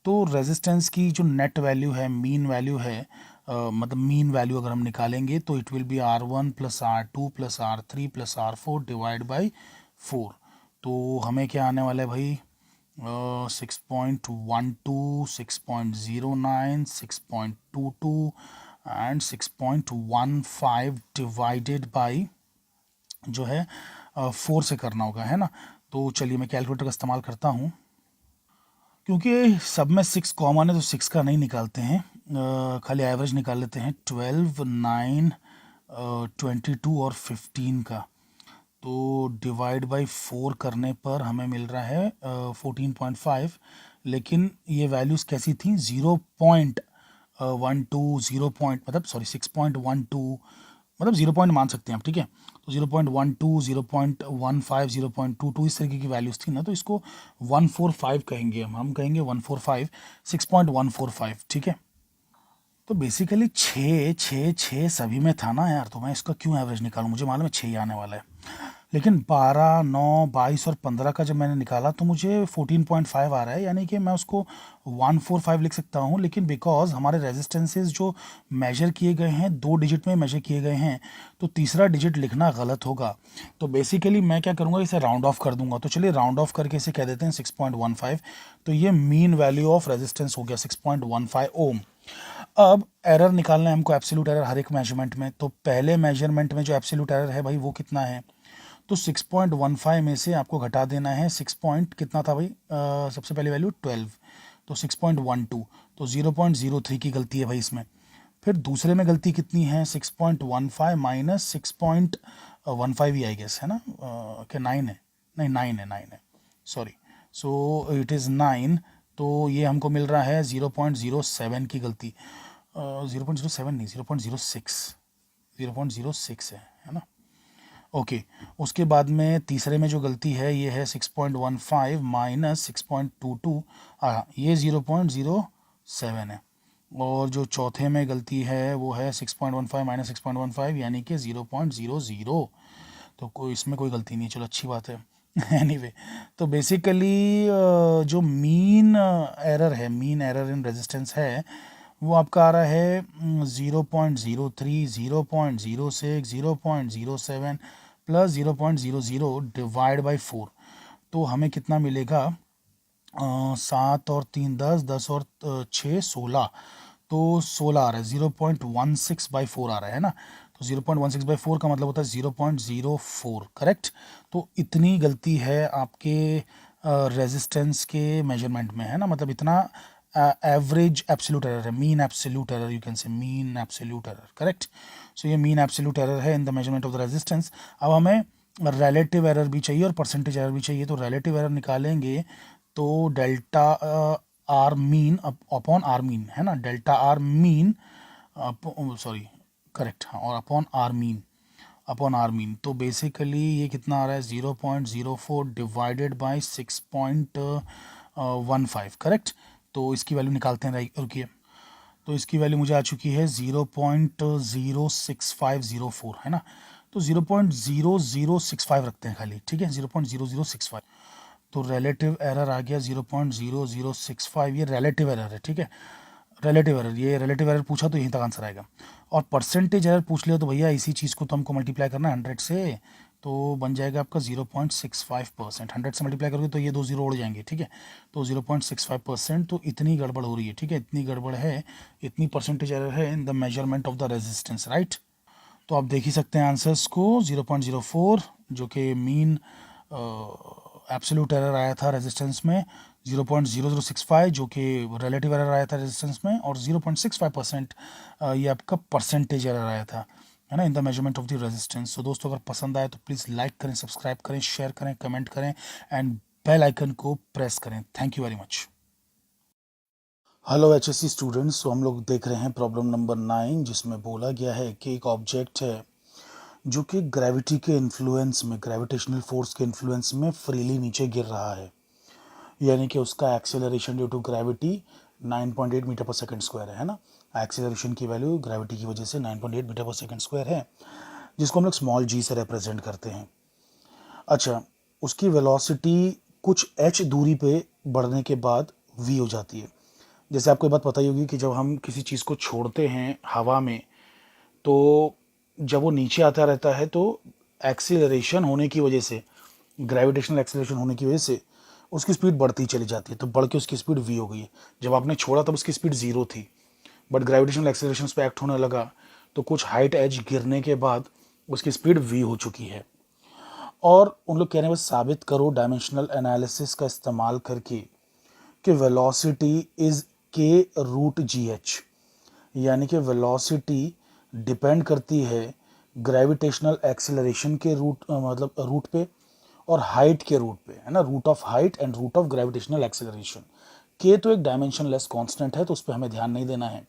तो रेजिस्टेंस की जो नेट वैल्यू है, मीन वैल्यू है, मतलब मीन वैल्यू अगर हम निकालेंगे तो it will be R1 plus R2 plus R3 plus R4 divide by 4। तो हमें क्या आने वाला है भाई, 6.12, 6.09, 6.22 एंड 6.15 डिवाइडेड बाई जो है 4 से करना होगा, है ना। तो चलिए मैं कैलकुलेटर का इस्तेमाल करता हूँ, क्योंकि सब में 6 कॉमन है तो 6 का नहीं निकालते हैं, खाली एवरेज निकाल लेते हैं। 12, 9, 22 और 15 का तो डिवाइड बाई 4 करने पर हमें मिल रहा है 14.5। लेकिन ये वैल्यूज़ कैसी थी, 0.12, 0 पॉइंट मतलब सॉरी 6.12, मतलब 0 पॉइंट मान सकते हैं आप, ठीक है। तो 0.12, 0.15, 0.22 इस तरीके की वैल्यूज़ थी ना, तो इसको 145 कहेंगे, हम कहेंगे 145, 6.145, ठीक है। तो बेसिकली 6 सभी में था ना यार, तो मैं इसका क्यों एवरेज निकालूं, मुझे मालूम है 6 ही आने वाला है। लेकिन 12, 9, 22 और 15 का जब मैंने निकाला तो मुझे 14.5 आ रहा है, यानी कि मैं उसको 145 लिख सकता हूँ। लेकिन बिकॉज हमारे रेजिस्टेंसेस जो मेजर किए गए हैं 2 डिजिट में मेजर किए गए हैं, तो तीसरा डिजिट लिखना गलत होगा। तो बेसिकली मैं क्या करूँगा, इसे राउंड ऑफ कर दूंगा। तो चलिए राउंड ऑफ करके इसे कह देते हैं 6.15। तो ये मीन वैल्यू ऑफ रेजिस्टेंस हो गया 6.15 ओम। अब एरर निकालना है हमको, एब्सोल्यूट एरर हर एक मेजरमेंट में। तो पहले मेजरमेंट में जो एब्सोल्यूट एरर है भाई वो कितना है, तो 6.15 में से आपको घटा देना है 6 पॉइंट कितना था भाई, सबसे पहले वैल्यू 12, तो 6.12, तो 0.03 की गलती है भाई इसमें। फिर दूसरे में गलती कितनी है, 6.15 माइनस 6.15 ही आई गेस है ना, क्या 9 है, नहीं 9 है, 9 है, सॉरी। So it is 9। तो ये हमको मिल रहा है 0.07 की गलती, 0.07 नहीं, 0.06, 0.06 है ना। ओके उसके बाद में तीसरे में जो गलती है ये है 6.15 माइनस 6.22, हाँ ये 0.07 है। और जो चौथे में गलती है वो है 6.15 माइनस 6.15 यानी कि 0.00। तो कोई इसमें कोई गलती नहीं है, चलो अच्छी बात है। एनीवे तो बेसिकली जो मीन एरर है, मीन एरर इन रेजिस्टेंस है, वो आपका आ रहा है 0.03, 0.06, 0.07 प्लस 0.00 डिवाइड बाई 4। तो हमें कितना मिलेगा, 7 और 3 10, 10 और 6 16, तो 16 आ रहा है, 0.16/4 आ रहा है ना। तो 0.16/4 का मतलब होता है 0.04, करेक्ट। तो इतनी गलती है आपके रेजिस्टेंस के मेजरमेंट में, है ना, मतलब इतना एवरेज एब्सोल्यूट एरर है, mean absolute error, you can say mean absolute error, correct. So ये मीन एब्सोल्यूट एरर है in the measurement of the resistance. अब हमें रिलेटिव एरर भी चाहिए और परसेंटेज एरर भी चाहिए। तो रिलेटिव एरर निकालेंगे तो delta R mean upon R mean, है ना, delta R mean, sorry correct, हाँ, और upon R mean, upon R mean. तो बेसिकली ये कितना आ रहा है, 0.04 डिवाइडेड बाई 6.15, करेक्ट। तो इसकी वैल्यू निकालते हैं, रुकिए। तो इसकी वैल्यू मुझे आ चुकी है 0.06504, है ना। तो 0.0065 रखते हैं खाली, ठीक है, 0.0065। तो रिलेटिव एरर आ गया 0.0065, ये रिलेटिव एरर है, ठीक है, रिलेटिव एरर। ये रिलेटिव एरर पूछा तो यहीं तक आंसर आएगा। और परसेंटेज एरर पूछ लिया तो भैया इसी चीज़ को तो हमको मल्टीप्लाई करना है 100 से, तो बन जाएगा आपका 0.65%। 100 से मल्टीप्लाई करोगे तो ये 2 0 उड़ जाएंगे, ठीक है। तो 0.65%, तो इतनी गड़बड़ हो रही है, ठीक है, इतनी गड़बड़ है, इतनी परसेंटेज एरर है in the measurement of the resistance, right. तो आप देख ही सकते हैं आंसर्स को, 0.04 जो कि मीन एब्सोल्यूट एरर आया था रेजिस्टेंस में 0.0065, जो कि रिलेटिव एरर आया था रेजिस्टेंस में, और 0.65% ये आपका परसेंटेज एरर आया था, है ना, इन the measurement of the resistance. तो दोस्तों अगर पसंद आए तो प्लीज़ लाइक करें, सब्सक्राइब करें, शेयर करें, कमेंट करें एंड बेल आइकन को प्रेस करें। Thank you very much. Hello HSC students, तो हम लोग देख रहे हैं प्रॉब्लम नंबर 9, जिसमें बोला गया है कि एक ऑब्जेक्ट है जो कि ग्रेविटी के इन्फ्लुएंस में, ग्रेविटेशनल फोर्स के इन्फ्लुएंस में फ्रीली नीचे गिर रहा है, यानी कि उसका acceleration due to gravity 9.8 metre पर सेकंड स्क्वायर है ना। एक्सेलरेशन की वैल्यू ग्रेविटी की वजह से 9.8 मीटर पर सेकंड स्क्वायर है, जिसको हम लोग स्मॉल g से रिप्रेजेंट करते हैं। अच्छा, उसकी वेलोसिटी कुछ h दूरी पे बढ़ने के बाद v हो जाती है। जैसे आपको ये बात पता ही होगी कि जब हम किसी चीज़ को छोड़ते हैं हवा में, तो जब वो नीचे आता रहता है तो एक्सीलरेशन होने की वजह से, ग्रेविटेशनल एक्सीलरेशन होने की वजह से उसकी स्पीड बढ़ती चली जाती है, तो बढ़ के उसकी स्पीड v हो गई है। जब आपने छोड़ा तब उसकी स्पीड 0 थी, बट ग्रेविटेशनल एक्सीलरेशन पे एक्ट होने लगा तो कुछ हाइट एज गिरने के बाद उसकी स्पीड v हो चुकी है। और उन लोग कह रहे हैं बस साबित करो डायमेंशनल एनालिसिस का इस्तेमाल करके कि वेलोसिटी इज k√gh, यानी कि वेलोसिटी डिपेंड करती है ग्रेविटेशनल एक्सीलरेशन के रूट पे और हाइट के रूट पे, है ना, root of height and root of gravitational acceleration. के तो एक डायमेंशनलेस कांस्टेंट है, तो उस पर हमें ध्यान नहीं देना है।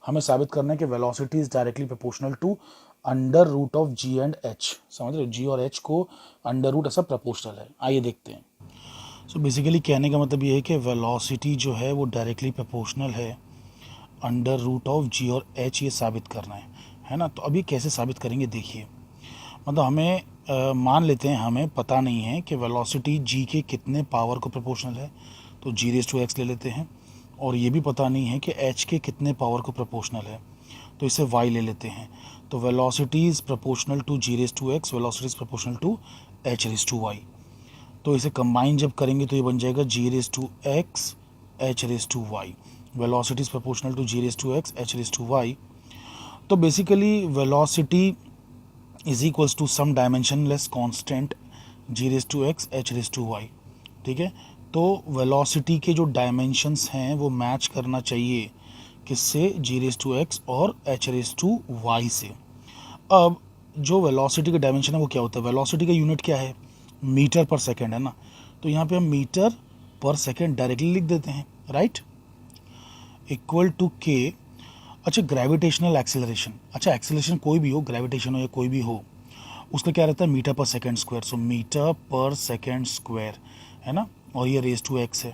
हमें साबित करना है कि velocity is directly proportional to under root of g and h। समझ रहे हो, g और h को अंडर रूट ऐसा प्रोपोर्शनल है। आइए देखते हैं। सो बेसिकली कहने का मतलब ये है कि वेलोसिटी जो है वो डायरेक्टली प्रोपोर्शनल है अंडर रूट ऑफ g और h, ये साबित करना है ना। तो अभी कैसे साबित करेंगे देखिए। मतलब हमें मान लेते हैं हमें पता नहीं है कि वेलोसिटी g के कितने पावर को प्रोपोर्शनल है, तो g⁻x ले लेते हैं। और ये भी पता नहीं है कि h के कितने पावर को प्रोपोर्शनल है, तो इसे y ले लेते हैं। तो velocity is proportional to g⁻x, velocity is proportional to h⁻y। तो इसे कंबाइन जब करेंगे तो ये बन जाएगा g⁻x h⁻y। Velocity is proportional to g⁻x h⁻y। तो basically velocity is equals to some dimensionless constant g⁻x h⁻y। ठीक है, तो वेलोसिटी के जो डायमेंशंस हैं वो मैच करना चाहिए किससे, g⁻x और h⁻y से। अब जो वेलोसिटी का डायमेंशन है वो क्या होता है, वेलोसिटी का यूनिट क्या है, मीटर पर सेकेंड, है ना। तो यहाँ पे हम मीटर पर सेकेंड डायरेक्टली लिख देते हैं, राइट, इक्वल टू के। अच्छा, ग्रेविटेशनल एक्सेलरेशन, अच्छा एक्सेलरेशन कोई भी हो, ग्रेविटेशन हो या कोई भी हो, उसका क्या रहता है, मीटर पर सेकेंड स्क्वायर। सो मीटर पर सेकेंड स्क्वायर, है ना, और ये रेज टू एक्स है।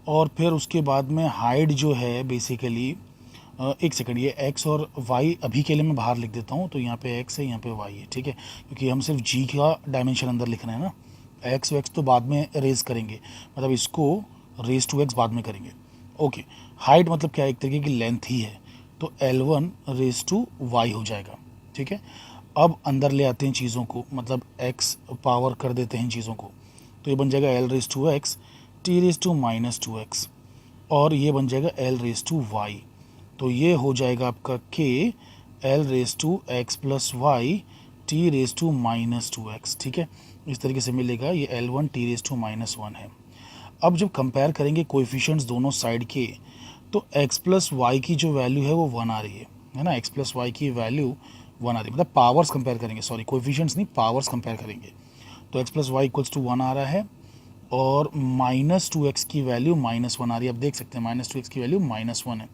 और फिर उसके बाद में हाइट जो है बेसिकली, एक सेकंड, ये x और y अभी के लिए मैं बाहर लिख देता हूँ। तो यहाँ पे x है, यहाँ पे y है, ठीक है, क्योंकि हम सिर्फ g का डायमेंशन अंदर लिख रहे हैं ना। x और x तो बाद में रेज करेंगे, मतलब इसको रेज टू x बाद में करेंगे। ओके, हाइट मतलब क्या है, एक तरीके की लेंथ ही है, तो L1 रेज टू y हो जाएगा, ठीक है। अब अंदर ले आते हैं चीज़ों को, मतलब x पावर कर देते हैं चीज़ों को, तो ये बन जाएगा L raise to x t raise to -2x, और ये बन जाएगा L रेज टू y। तो ये हो जाएगा आपका k L⁻x + y t⁻−2x, ठीक है। इस तरीके से मिलेगा, ये L1 t⁻−1 है। अब जब कंपेयर करेंगे कोएफिशिएंट्स दोनों साइड के, तो x + y की जो वैल्यू है वो 1 आ रही है ना, x + y की वैल्यू 1 आ रही है, मतलब पावर्स कंपेयर करेंगे, सॉरी कोएफिशिएंट्स नहीं, पावर्स कंपेयर करेंगे। तो x + y = 1 आ रहा है, और -2x की वैल्यू -1 आ रही है। आप देख सकते हैं -2x की वैल्यू -1 है।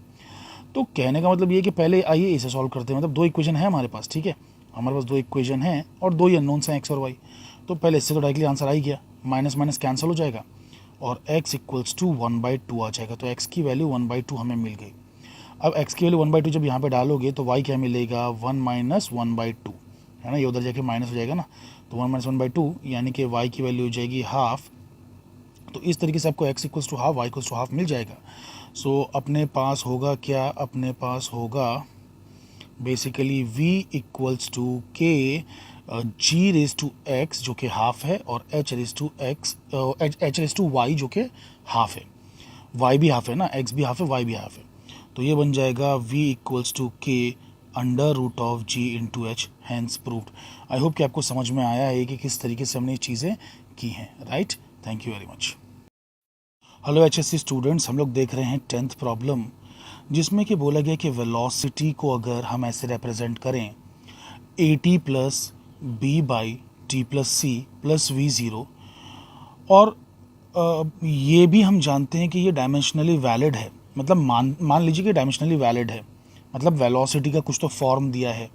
तो कहने का मतलब ये है कि पहले आइए इसे सॉल्व करते हैं। मतलब दो इक्वेशन है हमारे पास, ठीक है, हमारे पास दो इक्वेशन हैं और दो ही अननोन्स हैं, एक्स और वाई। तो पहले इससे तो डायरेक्टली आंसर आ ही गया, माइनस माइनस कैंसिल हो जाएगा और x = 1/2 आ जाएगा। तो x की वैल्यू 1/2 हमें मिल गई। अब x की वैल्यू 1/2 जब यहाँ पे डालोगे तो y क्या मिलेगा, 1 - 1/2, है ना, ये उधर जाके माइनस हो जाएगा ना। तो 1 - 1/2 यानी कि y की वैल्यू हो जाएगी हाफ। तो इस तरीके से आपको x = हाफ, y = हाफ मिल जाएगा। सो अपने पास होगा क्या, अपने पास होगा बेसिकली v = k g⁻x जो कि हाफ है, और h⁻y जो कि हाफ है। y भी हाफ है ना, x भी हाफ है, y भी हाफ है। तो ये बन जाएगा v = k √g/h, hence proved. I hope कि आपको समझ में आया है कि किस तरीके से हमने ये चीज़ें की हैं, right. Thank you very much. Hello HSC students, हम लोग देख रहे हैं 10th प्रॉब्लम, जिसमें कि बोला गया कि वेलोसिटी को अगर हम ऐसे रिप्रेजेंट करें AT plus B by T plus C plus V0, और ये भी हम जानते हैं कि ये डायमेंशनली वैलिड है, मतलब मान मान लीजिए कि डायमेंशनली वैलिड है, मतलब वेलोसिटी का कुछ तो फॉर्म दिया है।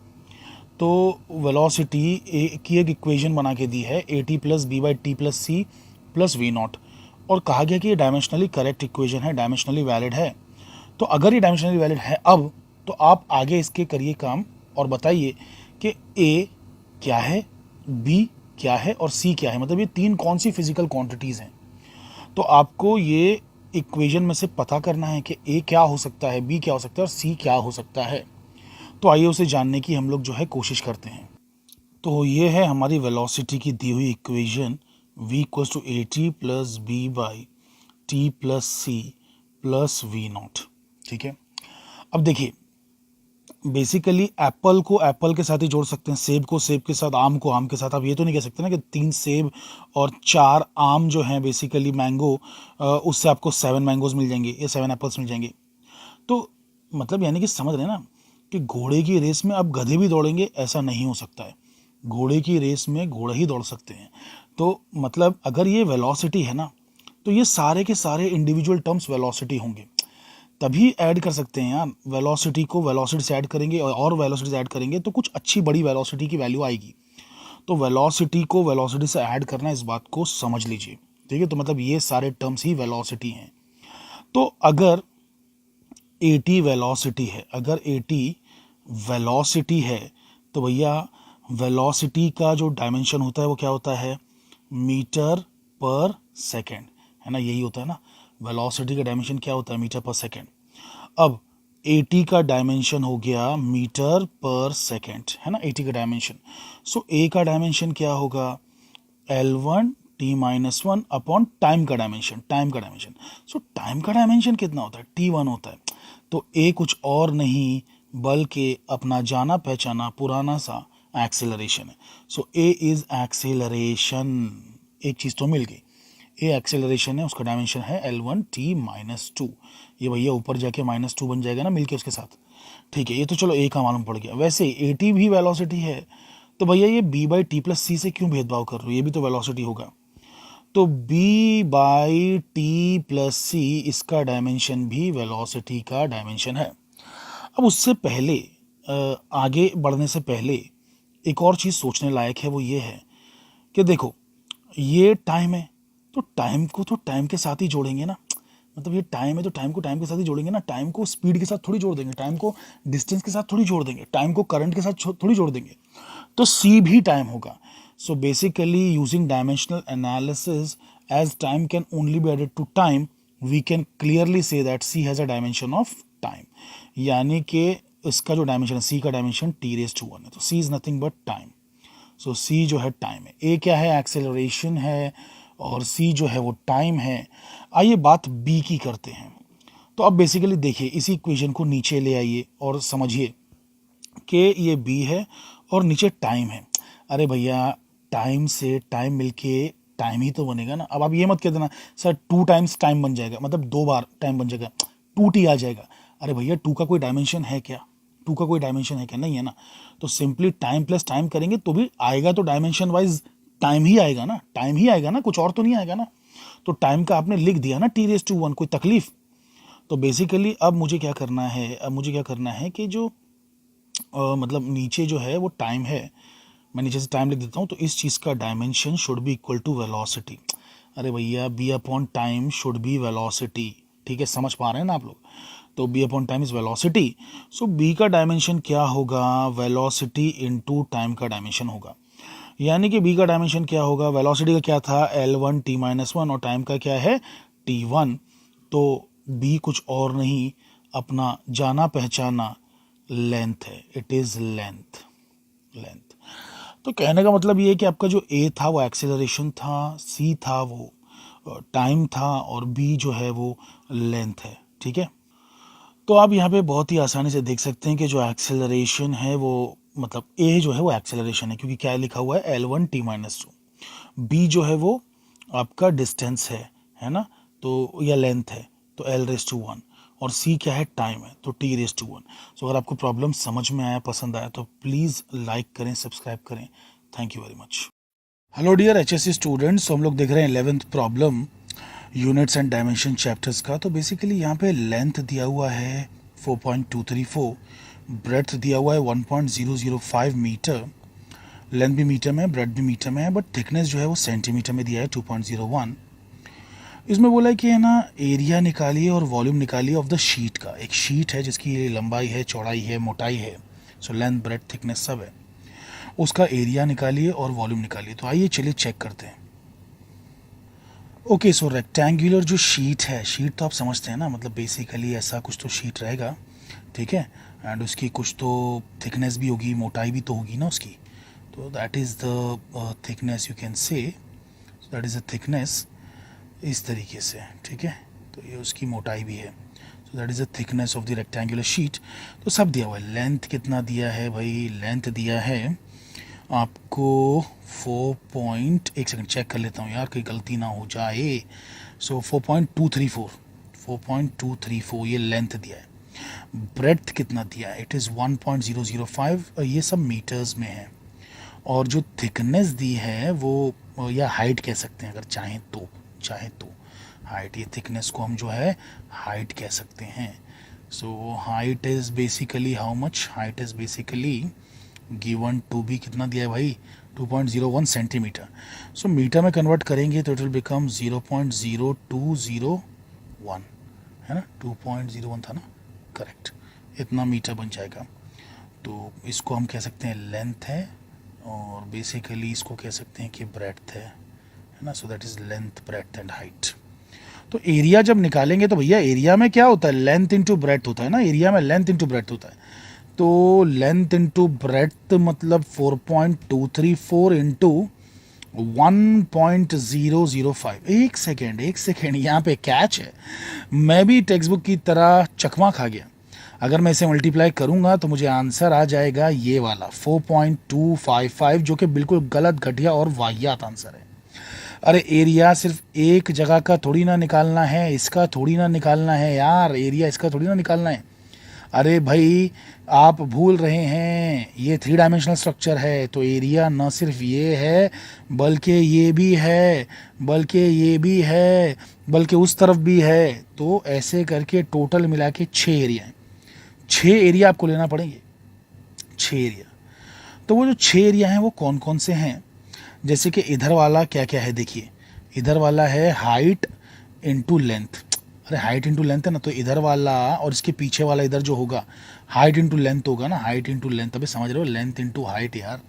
तो वेलोसिटी की एक इक्वेशन बना के दी है AT plus B by T plus C plus V0, और कहा गया कि ये डायमेंशनली करेक्ट इक्वेशन है, डायमेंशनली वैलिड है। तो अगर ये डायमेंशनली वैलिड है अब, तो आप आगे इसके करिए काम और बताइए कि A क्या है, B क्या है और C क्या है, मतलब ये तीन कौन सी फिजिकल क्वांटिटीज़ हैं। तो आपको ये इक्वेशन में से पता करना है कि A क्या हो सकता है, B क्या हो सकता है और C क्या हो सकता है। तो आइए उसे जानने की हम लोग जो है कोशिश करते हैं। तो ये है हमारी वेलोसिटी की दी हुई equation, v equals to AT plus B by T plus C plus V0, ठीक है। अब देखिए, बेसिकली एप्पल को एप्पल के साथ ही जोड़ सकते हैं, सेब को सेब के साथ, आम को आम के साथ। आप ये तो नहीं कह सकते ना कि 3 सेब और 4 आम जो हैं बेसिकली मैंगो, उससे आपको 7 मैंगोज मिल जाएंगे या 7 एप्पल्स मिल जाएंगे। तो मतलब यानी कि समझ रहे हैं ना कि घोड़े की रेस में अब गधे भी दौड़ेंगे, ऐसा नहीं हो सकता है। घोड़े की रेस में घोड़ा ही दौड़ सकते हैं। तो मतलब अगर ये वेलोसिटी है ना, तो ये सारे के सारे इंडिविजुअल टर्म्स वेलोसिटी होंगे, तभी ऐड कर सकते हैं यार। वेलोसिटी को वेलोसिटी से ऐड करेंगे और वेलोसिटी से ऐड करेंगे तो कुछ अच्छी बड़ी वेलोसिटी की वैल्यू आएगी। तो वेलोसिटी को वेलोसिटी से ऐड करना, इस बात को समझ लीजिए, ठीक है। तो मतलब ये सारे टर्म्स ही वेलोसिटी हैं। तो अगर AT वेलोसिटी है, अगर AT वेलोसिटी है, तो भैया वेलोसिटी का जो डायमेंशन होता है वो क्या होता है, मीटर पर सेकेंड, है ना, यही होता है ना। वेलोसिटी का डायमेंशन क्या होता है, मीटर पर सेकेंड। अब AT का डायमेंशन हो गया मीटर पर सेकेंड, है ना, AT का डायमेंशन। सो A का डायमेंशन क्या होगा, L1 T-1 अपॉन टाइम का डायमेंशन, टाइम का डायमेंशन। सो टाइम का डायमेंशन कितना होता है, T1 होता है। तो A कुछ और नहीं बल्कि अपना जाना पहचाना पुराना सा एक्सेलरेशन है। सो A इज एक्सेलरेशन, एक चीज़ तो मिल गई। A एक्सेलरेशन है, उसका डायमेंशन है L1 T-2। ये भैया ऊपर जाके -2 बन जाएगा ना मिलके उसके साथ, ठीक है। ये तो चलो A का मालूम पड़ गया। वैसे AT भी वेलोसिटी है, तो भैया ये B बाई टी प्लस सी से क्यों भेदभाव कर रहे हो, ये भी तो वेलोसिटी होगा। तो B बाई टी प्लस सी, इसका डायमेंशन भी वेलोसिटी का डायमेंशन है। अब उससे पहले आगे बढ़ने से पहले एक और चीज़ सोचने लायक है, वो ये है कि देखो ये टाइम है, तो टाइम को तो टाइम के साथ ही जोड़ेंगे ना। मतलब ये टाइम है तो टाइम को टाइम के साथ ही जोड़ेंगे ना। टाइम को स्पीड के साथ थोड़ी जोड़ देंगे, टाइम को डिस्टेंस के साथ थोड़ी जोड़ देंगे, टाइम को करंट के साथ थोड़ी जोड़ देंगे। तो C भी टाइम होगा। So basically using dimensional analysis, as time can only be added to time, we can clearly see that C has a dimension of time. यानी कि इसका जो डायमेंशन है, C का डायमेंशन T⁻1 है। तो C is nothing but time. So C जो है टाइम है, A क्या है, एक्सेलरेशन है, और C जो है वो टाइम है। आइए बात B की करते हैं। तो अब बेसिकली देखिए, इसी इक्वेशन को नीचे ले आइए और समझिए कि ये B है और नीचे टाइम है। अरे भैया, टाइम से टाइम मिलके टाइम ही तो बनेगा ना। अब आप ये मत कह देना सर 2 टाइम्स टाइम बन जाएगा, मतलब 2 बार टाइम बन जाएगा, 2T आ जाएगा। अरे भैया, 2 का कोई डायमेंशन है क्या, 2 का कोई डायमेंशन है क्या, नहीं है ना। तो सिंपली टाइम प्लस टाइम करेंगे तो भी आएगा, तो डायमेंशन वाइज टाइम ही आएगा ना, टाइम ही आएगा ना, कुछ और तो नहीं आएगा ना। तो टाइम का आपने लिख दिया ना T⁻1, कोई तकलीफ। तो बेसिकली अब मुझे क्या करना है, अब मुझे क्या करना है कि जो मतलब नीचे जो है वो टाइम है, मैं नीचे से टाइम लिख देता हूँ। तो इस चीज़ का dimension should be equal to velocity. अरे भैया, B upon time should be velocity, ठीक है, समझ पा रहे हैं ना आप लोग। तो B upon time is velocity. So B का डायमेंशन क्या होगा, वेलोसिटी इनटू टाइम का डायमेंशन होगा। यानी कि B का डायमेंशन क्या होगा, वेलोसिटी का क्या था L1 T-1 और टाइम का क्या है T1। तो B कुछ और नहीं, अपना जाना पहचाना लेंथ है, इट इज़ लेंथ, लेंथ। तो कहने का मतलब ये है कि आपका जो A था वो एक्सेलरेशन था, C था वो टाइम था, और B जो है वो लेंथ है, ठीक है। तो आप यहाँ पे बहुत ही आसानी से देख सकते हैं कि जो एक्सेलरेशन है वो, मतलब A जो है वो एक्सेलरेशन है, क्योंकि क्या लिखा हुआ है L1 T-2। B जो है वो आपका डिस्टेंस है ना, तो या लेंथ है, तो l/1, और c क्या है, टाइम है, तो t/1। सो अगर आपको प्रॉब्लम समझ में आया, पसंद आया, तो प्लीज़ लाइक करें, सब्सक्राइब करें। Thank you very much. Hello dear HSC students, हम लोग देख रहे हैं 11th problem units and dimension chapters का। तो बेसिकली यहाँ पे लेंथ दिया हुआ है 4.234, ब्रेड्थ दिया हुआ है 1.005 मीटर, लेंथ भी मीटर में, ब्रेड भी मीटर में है, बट थिकनेस जो है वो सेंटीमीटर में दिया है 2.01। इसमें बोला है कि है ना, एरिया निकालिए और वॉल्यूम निकालिए ऑफ द शीट का। एक शीट है जिसकी लंबाई है, चौड़ाई है, मोटाई है, सो लेंथ, ब्रेड, थिकनेस सब है, उसका एरिया निकालिए और वॉल्यूम निकालिए। तो आइए चलिए चेक करते हैं। ओके, सो रेक्टेंगुलर जो शीट है, शीट तो आप समझते हैं ना, मतलब बेसिकली ऐसा कुछ तो शीट रहेगा, ठीक है, एंड उसकी कुछ तो थिकनेस भी होगी, मोटाई भी तो होगी ना उसकी, तो that is the thickness, you can say that is the thickness, इस तरीके से, ठीक है। तो ये उसकी मोटाई भी है, so that is the thickness of the rectangular sheet. तो सब दिया हुआ है। लेंथ कितना दिया है भाई, लेंथ दिया है आपको 1 सेकंड चेक कर लेता हूँ यार, कोई गलती ना हो जाए। सो 4.234 ये लेंथ दिया है। ब्रेड्थ कितना दिया है, इट इज़ 1.005, ये सब मीटर्स में है। और जो थिकनेस दी है वो, या हाइट कह सकते हैं अगर चाहें तो, हाइट, ये थिकनेस को हम जो है हाइट कह सकते हैं। So height is basically how much, height is basically given to be, कितना दिया है भाई, 2.01 सेंटीमीटर। सो मीटर में कन्वर्ट करेंगे तो इट विल बिकम 0.0201, है ना, 2.01 था ना, करेक्ट, इतना मीटर बन जाएगा। तो इसको हम कह सकते हैं लेंथ है, और बेसिकली इसको कह सकते हैं कि ब्रेड्थ है ना। So that is length, breadth and height. तो एरिया जब निकालेंगे तो भैया एरिया में क्या होता है, लेंथ इंटू ब्रेड्थ होता है ना, एरिया में लेंथ इंटू ब्रेड्थ होता है। तो लेंथ इंटू ब्रेड्थ मतलब 4.234 इंटू 1.005। एक सेकेंड यहाँ पे कैच है, मैं भी टेक्स्ट बुक की तरह चकमा खा गया। अगर मैं इसे मल्टीप्लाई करूंगा तो मुझे आंसर आ जाएगा ये वाला 4.255, जो कि बिल्कुल गलत, घटिया और वाहियात आंसर है। अरे एरिया सिर्फ एक जगह का थोड़ी ना निकालना है, इसका थोड़ी ना निकालना है यार, एरिया इसका थोड़ी ना निकालना है। अरे भाई आप भूल रहे हैं, ये 3 डायमेंशनल स्ट्रक्चर है, तो एरिया न सिर्फ ये है बल्कि ये भी है, बल्कि ये भी है, बल्कि उस तरफ भी है। तो ऐसे करके टोटल मिला के 6 एरिया हैं, 6 एरिया आपको लेना पड़ेंगे, 6 एरिया। तो वो जो 6 एरिया हैं वो कौन कौन से हैं, जैसे कि इधर वाला क्या क्या है, देखिए इधर वाला है हाइट इंटू लेंथ। अरे हाइट इंटू लेंथ है ना, तो इधर वाला और इसके पीछे वाला इधर जो होगा हाइट इंटू लेंथ होगा ना, हाइट इंटू लेंथ, अभी समझ रहे हो, लेंथ इंटू हाइट यार,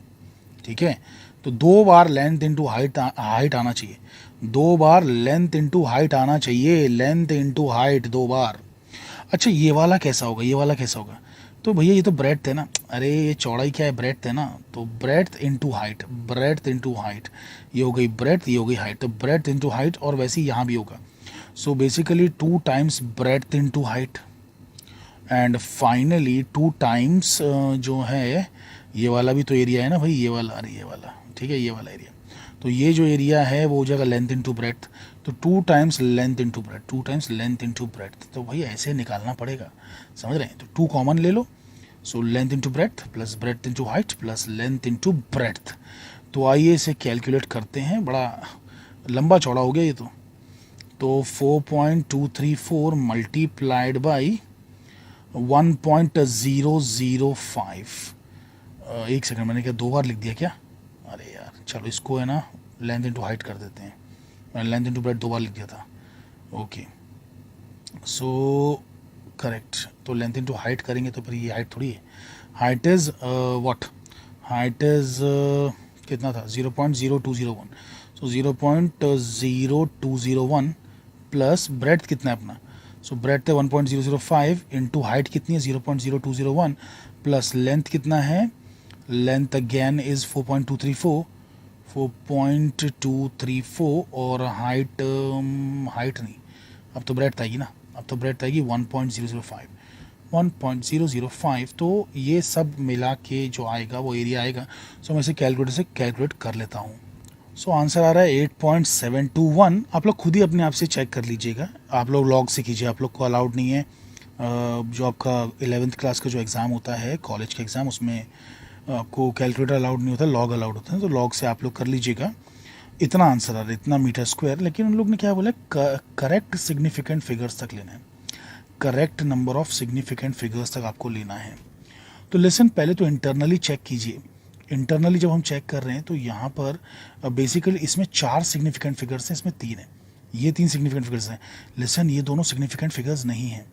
ठीक है। तो 2 बार लेंथ इंटू हाइट आना चाहिए, 2 बार लेंथ इंटू हाइट आना चाहिए, लेंथ इंटू हाइट 2 बार। अच्छा ये वाला कैसा होगा, ये वाला कैसा होगा, तो भैया ये तो ब्रेड्थ है ना, अरे ये चौड़ाई क्या है, ब्रेड्थ है ना, तो breadth into height, breadth into height, ये हो गई ब्रेड्थ, ये हो गई हाइट, तो ब्रेड्थ इंटू हाइट, और वैसे ही यहाँ भी होगा। So basically 2 times breadth into height, and finally 2 times जो है ये वाला भी तो एरिया है ना भाई, ये वाला, अरे ये वाला, ठीक है, ये वाला एरिया। तो ये जो एरिया है वो हो जाएगा लेंथ इंटू ब्रेड्थ, तो 2 times length into breadth, 2 times length into breadth. तो भाई ऐसे निकालना पड़ेगा, समझ रहे हैं, तो 2 कॉमन ले लो। So length into breadth plus breadth into height plus length into breadth. तो आइए इसे कैलकुलेट करते हैं, बड़ा लंबा चौड़ा हो गया ये तो 4.234 मल्टीप्लाइड बाई 1.005। एक सेकंड, मैंने क्या 2 बार लिख दिया क्या, अरे यार चलो इसको है ना लेंथ इंटू हाइट कर देते हैं, मैंने लेंथ इंटू ब्रेड्थ 2 बार लिख दिया था। ओके सो करेक्ट, तो लेंथ इंटू हाइट करेंगे तो फिर ये हाइट थोड़ी है, height is what, height is कितना था 0.0201, सो 0.0201 प्लस ब्रेड्थ कितना है अपना, सो ब्रेड्थ है 1.005 इंटू हाइट कितनी है 0.0201 प्लस लेंथ कितना है, लेंथ अगेन इज़ 4.234 और हाइट हाइट नहीं, अब तो ब्रेड्थ आएगी ना, अब तो ब्रेड्थ आएगी 1.005। तो ये सब मिला के जो आएगा वो एरिया आएगा। सो मैं इसे कैलकुलेटर से कैलकुलेट कर लेता हूँ। सो आंसर आ रहा है 8.721। आप लोग खुद ही अपने आप से चेक कर लीजिएगा, आप लोग लॉग से कीजिए, आप लोग को अलाउड नहीं है जो आपका 11th क्लास का जो एग्ज़ाम होता है कॉलेज का एग्ज़ाम, उसमें आपको कैलकुलेटर अलाउड नहीं होता, लॉग अलाउड होता है, तो लॉग से आप लोग कर लीजिएगा। इतना आंसर आ रहा है, इतना मीटर स्क्वायर। लेकिन उन लोग ने क्या बोला, करेक्ट सिग्निफिकेंट फिगर्स तक लेना है, correct number of significant figures तक आपको लेना है। तो लेसन पहले तो इंटरनली चेक कीजिए। इंटरनली जब हम चेक कर रहे हैं तो यहाँ पर बेसिकली इसमें 4 सिग्निफिकेंट फिगर्स हैं, इसमें 3 है, ये 3 सिग्निफिकेंट फिगर्स हैं। लेसन ये दोनों सिग्निफिकेंट फिगर्स नहीं हैं,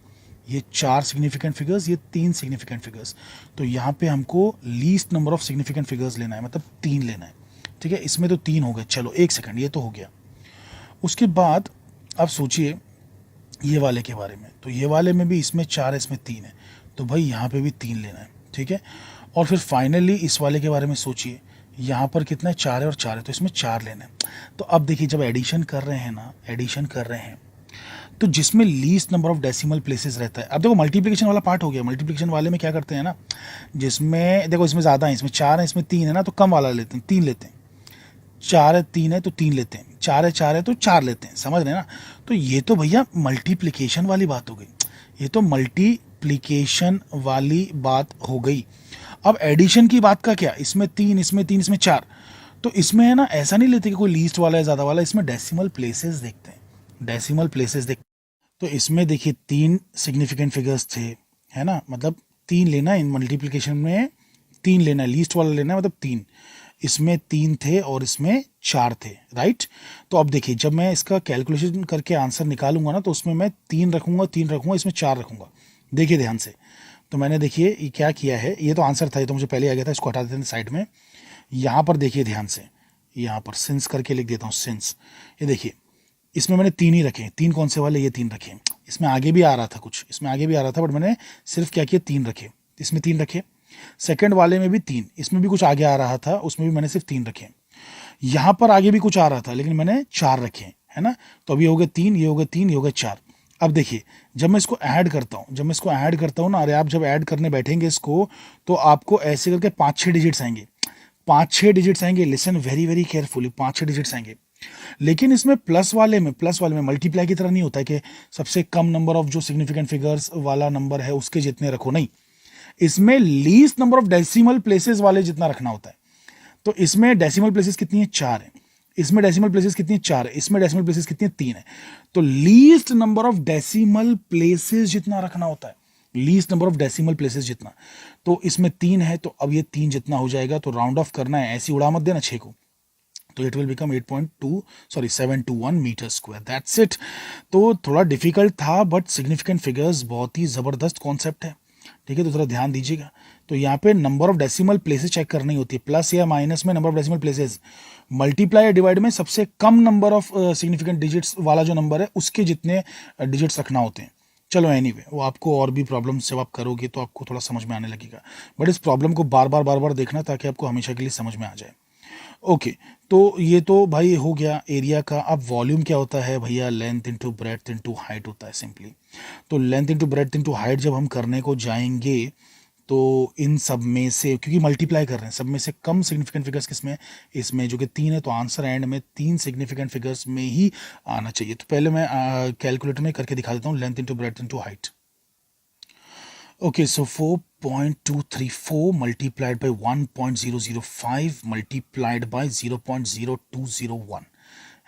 ये 4 सिग्निफिकेंट फिगर्स, ये 3 सिग्निफिकेंट फिगर्स। तो यहाँ पे हमको least number of significant figures लेना है, मतलब 3 लेना है। ठीक है, इसमें तो 3 हो गए, चलो 1 सेकंड, ये तो हो गया। उसके बाद आप सोचिए ये वाले के बारे में, तो ये वाले में भी इसमें 4 है, इसमें 3 है, तो भाई यहाँ पे भी 3 लेना है। ठीक है, और फिर फाइनली इस वाले के बारे में सोचिए, यहाँ पर कितना है, 4 है और 4 है, तो इसमें 4 लेना है। तो अब देखिए जब एडिशन कर रहे हैं ना, एडिशन कर रहे हैं तो जिसमें least number of decimal places रहता है, अब देखो मल्टीप्लिकेशन वाला पार्ट हो गया। मल्टीप्लिकेशन वाले में क्या करते हैं ना, जिसमें देखो इसमें ज़्यादा है, इसमें 4 है, इसमें 3 है ना, तो कम वाला लेते हैं, 3 लेते हैं। 4 है 3 है तो 3 लेते हैं, 4 है तो 4 लेते हैं, समझ रहे हैं ना। तो ये तो भैया मल्टीप्लिकेशन वाली बात हो गई, ये तो मल्टीप्लिकेशन वाली बात हो गई। अब एडिशन की बात का क्या, इसमें 3, इसमें 3, इसमें 4, तो इसमें है ना ऐसा नहीं लेते कि कोई लीस्ट वाला है ज़्यादा वाला, इसमें डेसिमल प्लेसेस देखते हैं, डेसिमल प्लेसेस देखते हैं। तो इसमें देखिए 3 सिग्निफिकेंट फिगर्स थे, है ना, मतलब 3 लेना है इन मल्टीप्लिकेशन में, 3 लेना है, लीस्ट वाला लेना है, मतलब 3। इसमें 3 थे और इसमें 4 थे, राइट। तो अब देखिए जब मैं इसका कैलकुलेशन करके आंसर निकालूंगा ना, तो उसमें मैं 3 रखूंगा, 3 रखूंगा, इसमें 4 रखूंगा। देखिए ध्यान से, तो मैंने देखिए ये क्या किया है, ये तो आंसर था, ये तो मुझे पहले आ गया था, इसको हटा देते हैं साइड में। यहाँ पर देखिए ध्यान से, यहाँ पर सिंस करके लिख देता हूँ, सिंस। ये देखिए इसमें मैंने 3 ही रखे, 3 कौन से वाले, ये 3 रखे। इसमें आगे भी आ रहा था कुछ, इसमें आगे भी आ रहा था, बट मैंने सिर्फ क्या किया, 3 रखे, इसमें 3 रखे। सेकंड वाले में भी 3, इसमें भी कुछ आगे आ रहा था, उसमें भी मैंने सिर्फ 3 रखे। यहाँ पर आगे भी कुछ आ रहा था, लेकिन मैंने 4 रखे, है ना। तो अब ये हो गए 3, ये हो गए 3, ये हो गए 4। अब देखिए जब मैं इसको ऐड करता हूँ, जब मैं इसको ऐड करता हूँ ना, अरे आप जब ऐड करने बैठेंगे इसको, तो आपको ऐसे करके 5-6 डिजिट्स आएंगे, 5-6 डिजिट्स आएंगे। Listen very very carefully, 5-6 digits आएंगे। लेकिन इसमें प्लस वाले में मल्टीप्लाई की तरह नहीं होता है कि सबसे कम नंबर ऑफ जो सिग्निफिकेंट फिगर्स वाला नंबर है उसके जितने रखो, नहीं, इसमें least number of decimal places वाले जितना रखना होता है। तो इसमें डेसिमल प्लेसेस कितनी है, 4 है। इसमें डेसिमल प्लेसेस कितनी है, 4 है। इसमें डेसिमल प्लेसेस कितनी है, 3 है। तो least number of decimal places जितना रखना होता है, least number of decimal places जितना, तो इसमें 3 है, तो अब ये 3 जितना हो जाएगा, तो राउंड ऑफ करना है, ऐसी उड़ा मत देना 6 को, तो it will become 721 metre square, that's it. तो थोड़ा डिफिकल्ट था, बट सिग्निफिकेंट फिगर्स बहुत ही ज़बरदस्त कॉन्सेप्ट है। ठीक है, तो थोड़ा ध्यान दीजिएगा। तो यहाँ पे number of decimal places check करनी होती है, प्लस या माइनस में number of decimal places, multiply या डिवाइड में सबसे कम नंबर ऑफ सिग्निफिकेंट डिजिट्स वाला जो नंबर है उसके जितने डिजिट्स रखना होते हैं। चलो एनीवे, वो आपको और भी प्रॉब्लम्स जब आप करोगे तो आपको थोड़ा समझ में आने लगेगा, बट इस प्रॉब्लम को बार बार देखना ताकि आपको हमेशा के लिए समझ में आ जाए। ओके, तो ये तो भाई हो गया एरिया का। अब वॉल्यूम क्या होता है भैया, length into breadth into height होता है सिंपली। तो length into breadth into height जब हम करने को जाएंगे, तो इन सब में से, क्योंकि मल्टीप्लाई कर रहे हैं, सब में से कम सिग्निफिकेंट फिगर्स किसमें, इसमें, जो कि 3 है, तो आंसर एंड में 3 सिग्निफिकेंट फिगर्स में ही आना चाहिए। तो पहले मैं कैलकुलेटर में करके दिखा देता हूँ, length into breadth into height. Okay, so 4.234 multiplied by 1.005 multiplied by 0.0201,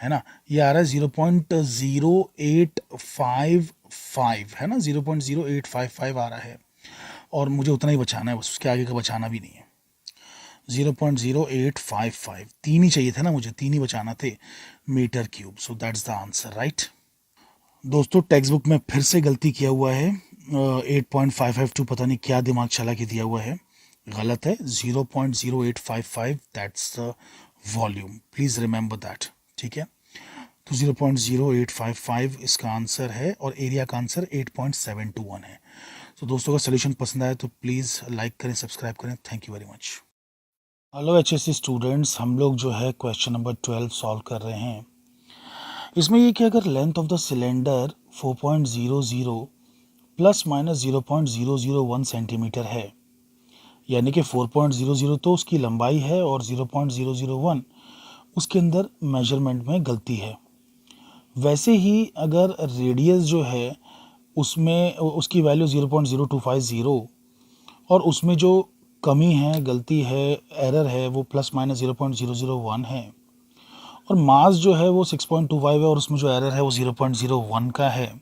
है ना, ये आ रहा है 0.0855, है ना, 0.0855 आ रहा है, और मुझे उतना ही बचाना है बस, उसके आगे का बचाना भी नहीं है। 0.0855, 3 ही चाहिए थे ना मुझे, 3 ही बचाना थे metre cube, so that's the answer, right. दोस्तों टेक्स्ट बुक में फिर से गलती किया हुआ है, 8.552 पता नहीं क्या दिमाग चला के दिया हुआ है, गलत है, 0.0855 that's the volume, please remember that, ठीक है। तो 0.0855 इसका आंसर है, और एरिया का आंसर 8.721 है। तो दोस्तों का सोल्यूशन पसंद आया तो प्लीज़ लाइक करें, सब्सक्राइब करें, thank you very much. Hello HSC students, हम लोग जो है क्वेश्चन नंबर 12 सॉल्व कर रहे हैं। इसमें ये कि अगर length of the cylinder 4.00 plus minus 0.001 centimetre है, यानी कि 4.00 तो उसकी लंबाई है और 0.001 उसके अंदर मेजरमेंट में गलती है। वैसे ही अगर रेडियस जो है उसमें उसकी वैल्यू 0.0250 और उसमें जो कमी है, गलती है, एरर है वो प्लस माइनस 0.001 है, और मास जो है वो 6.25 है और उसमें जो एरर है वो 0.01 का है,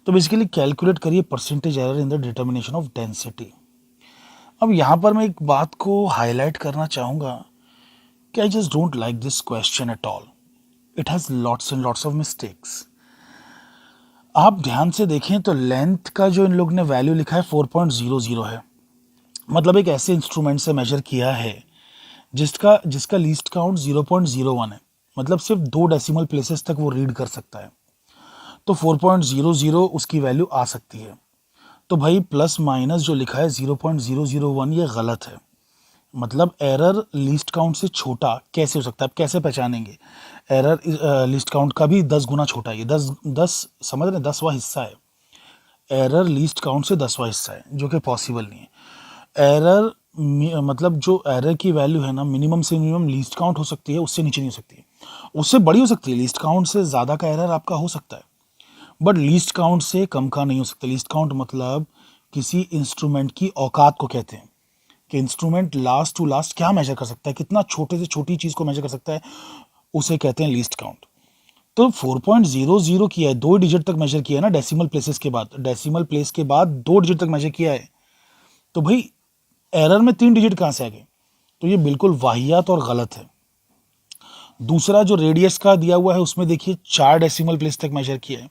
तो बेसिकली कैलकुलेट करिए percentage error in the determination of density. अब यहाँ पर मैं एक बात को हाईलाइट करना चाहूँगा कि I just don't like this question at all. It has lots and lots of mistakes. आप ध्यान से देखें तो लेंथ का जो इन लोग ने वैल्यू लिखा है 4.00 है, मतलब एक ऐसे इंस्ट्रूमेंट से मेजर किया है जिसका जिसका लीस्ट काउंट 0.01 है, मतलब सिर्फ 2 डेसिमल प्लेसेस तक वो रीड कर सकता है। तो 4.00 उसकी वैल्यू आ सकती है। तो भाई प्लस माइनस जो लिखा है 0.001 ये गलत है। मतलब एरर लीस्ट काउंट से छोटा कैसे हो सकता है? आप कैसे पहचानेंगे? एरर लीस्ट काउंट का भी 10 गुना छोटा है। ये 10 समझ रहे हैं, 10वां हिस्सा है। एरर लीस्ट काउंट से 10वां हिस्सा है, जो कि पॉसिबल नहीं है। एरर मतलब जो एरर की वैल्यू है ना, मिनिमम से मिनिमम लीस्ट काउंट हो सकती है, उससे नीचे नहीं हो सकती है, उससे बड़ी हो सकती है। लीस्ट काउंट से ज़्यादा का एरर आपका हो सकता है, बट लीस्ट काउंट से कम का नहीं हो सकता। लीस्ट काउंट मतलब किसी इंस्ट्रूमेंट की औकात को कहते हैं कि इंस्ट्रूमेंट लास्ट टू लास्ट क्या मेजर कर सकता है, कितना छोटे से छोटी चीज़ को मेजर कर सकता है, उसे कहते हैं लीस्ट काउंट। तो 4.00 किया है, 2 डिजिट तक मेजर किया है ना, डेसिमल प्लेसेस के बाद, डेसिमल प्लेस के बाद 2 डिजिट तक मेजर किया है, तो भाई एरर में 3 डिजिट कहाँ से आ गए? तो ये बिल्कुल वाहियात और गलत है। दूसरा जो रेडियस का दिया हुआ है उसमें देखिए 4 डेसिमल प्लेस तक मेजर किया है।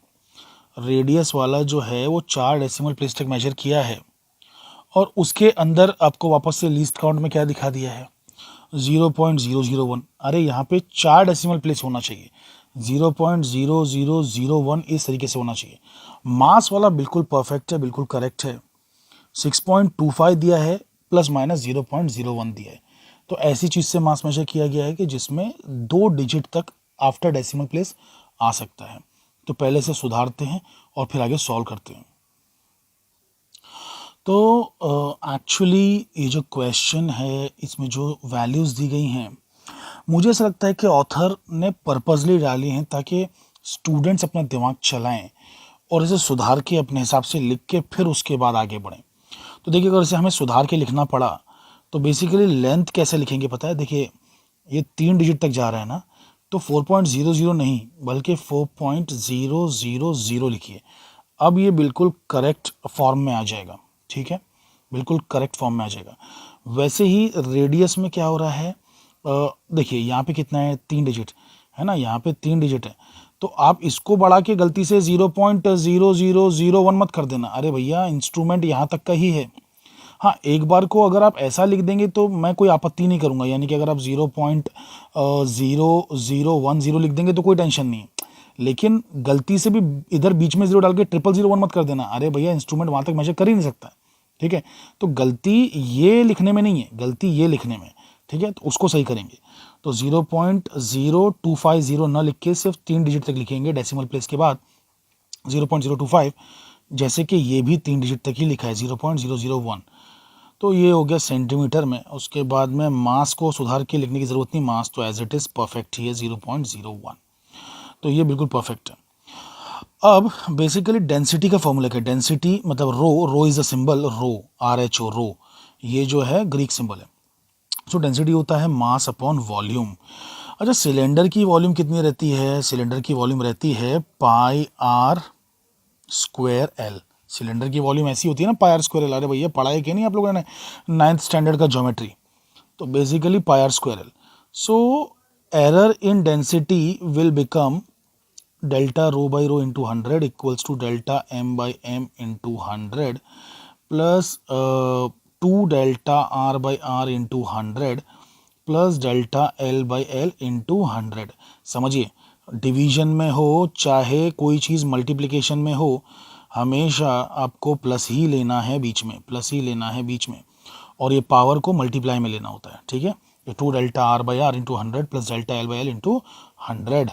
रेडियस वाला जो है वो 4 डेसिमल प्लेस तक मेजर किया है, और उसके अंदर आपको वापस से लीस्ट काउंट में क्या दिखा दिया है? 0.001। अरे यहाँ पे 4 डेसिमल प्लेस होना चाहिए, 0.0001 इस तरीके से होना चाहिए। मास वाला बिल्कुल परफेक्ट है, बिल्कुल करेक्ट है। 6.25 दिया है, प्लस माइनस 0.01 दिया है। तो ऐसी चीज़ से मास मेजर किया गया है कि जिसमें 2 डिजिट तक आफ्टर डेसिमल प्लेस आ सकता है। तो पहले से सुधारते हैं और फिर आगे सॉल्व करते हैं। तो एक्चुअली ये जो क्वेश्चन है इसमें जो वैल्यूज़ दी गई हैं, मुझे ऐसा लगता है कि ऑथर ने पर्पसली डाली हैं ताकि स्टूडेंट्स अपना दिमाग चलाएं और इसे सुधार के अपने हिसाब से लिख के फिर उसके बाद आगे बढ़ें। तो देखिए, अगर इसे हमें सुधार के लिखना पड़ा तो बेसिकली लेंथ कैसे लिखेंगे पता है? देखिए ये 3 डिजिट तक जा रहा है ना, तो 4.00 नहीं बल्कि 4.000 लिखिए। अब ये बिल्कुल करेक्ट फॉर्म में आ जाएगा, ठीक है, बिल्कुल करेक्ट फॉर्म में आ जाएगा। वैसे ही रेडियस में क्या हो रहा है, देखिए यहाँ पे कितना है? 3 डिजिट है ना, यहाँ पे 3 डिजिट है, तो आप इसको बढ़ा के गलती से 0.0001 मत कर देना। अरे भैया इंस्ट्रूमेंट यहाँ तक का ही है। हाँ, एक बार को अगर आप ऐसा लिख देंगे तो मैं कोई आपत्ति नहीं करूँगा, यानी कि अगर आप 0.0010 लिख देंगे तो कोई टेंशन नहीं है, लेकिन गलती से भी इधर बीच में 0 डाल के 00001 मत कर देना। अरे भैया इंस्ट्रूमेंट वहाँ तक मेजर कर ही नहीं सकता, ठीक है? तो गलती ये लिखने में नहीं है, गलती ये लिखने में, ठीक है? तो उसको सही करेंगे। तो 0.0250 न लिख के सिर्फ 3 डिजिट तक लिखेंगे डेसिमल प्लेस के बाद 0.025, जैसे कि ये भी 3 डिजिट तक ही लिखा है 0.001। तो ये हो गया सेंटीमीटर में। उसके बाद में मास को सुधार के लिखने की ज़रूरत नहीं, मास तो एज इट इज़ परफेक्ट ही है 0.01, तो ये बिल्कुल परफेक्ट है। अब बेसिकली डेंसिटी का फॉर्मूला क्या है? डेंसिटी मतलब rho is a symbol, RHO, rho ये जो है ग्रीक सिंबल है। सो डेंसिटी होता है मास अपॉन वॉल्यूम। अच्छा, सिलेंडर की वॉल्यूम कितनी रहती है? सिलेंडर की वॉल्यूम रहती है πr²L। सिलेंडर की वॉल्यूम ऐसी होती है ना, πr²L। अरे भैया पढ़ा है कि नहीं आप लोगों ने 9th स्टैंडर्ड का ज्योमेट्री? तो basically πr²L। So error in density will become delta rho by rho into 100 equals to delta m by m into 100 plus 2 delta r by r into 100 plus delta l by l into 100। समझिए, division में हो चाहे कोई चीज़ multiplication में हो, हमेशा आपको plus ही लेना है बीच में, प्लस ही लेना है बीच में, और ये पावर को मल्टीप्लाई में लेना होता है, ठीक है? तो 2 delta r by r into 100 plus delta l by l into 100।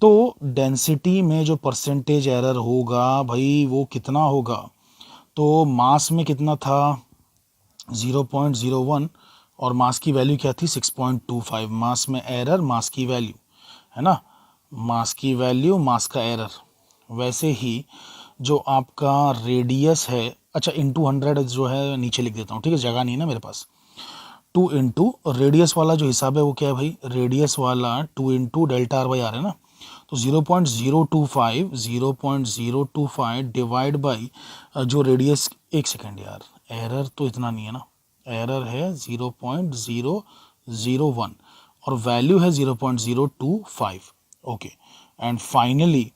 तो डेंसिटी में जो परसेंटेज एरर होगा भाई वो कितना होगा? तो मास में कितना था? 0.01, और मास की वैल्यू क्या थी 6.25। मास में एरर, मास की वैल्यू, है ना, मास की वैल्यू, मास का एरर। वैसे ही जो आपका रेडियस है, अच्छा इंटू 100 जो है नीचे लिख देता हूँ, ठीक है, जगह नहीं है ना मेरे पास। 2 इंटू रेडियस वाला जो हिसाब है वो क्या है भाई, रेडियस वाला 2 into delta R by R है ना, तो 0.025 डिवाइड बाई जो रेडियस, एक सेकेंड यार, एरर तो इतना नहीं है ना, एरर है 0.001 और वैल्यू है 0.025। ओके, एंड फाइनली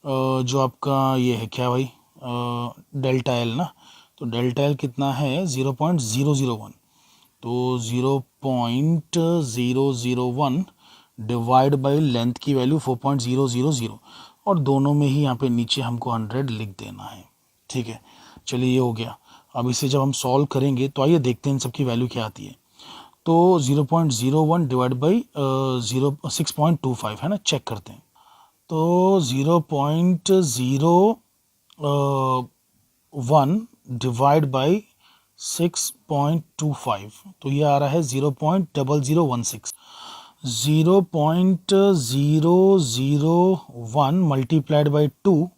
जो आपका ये है क्या भाई, डेल्टा एल ना, तो डेल्टा एल कितना है 0.001, तो 0.001 डिवाइड बाई लेंथ की वैल्यू 4.000 और दोनों में ही यहाँ पे नीचे हमको 100 लिख देना है, ठीक है। चलिए ये हो गया। अब इसे जब हम सॉल्व करेंगे तो आइए देखते हैं इन सब की वैल्यू क्या आती है। तो 0.01 डिवाइड बाई 6.25 है ना, चेक करते हैं। तो 0.01 डिवाइड बाई 6.25 तो ये आ रहा है 0.0016। 0.001 मल्टीप्लाइड बाई 2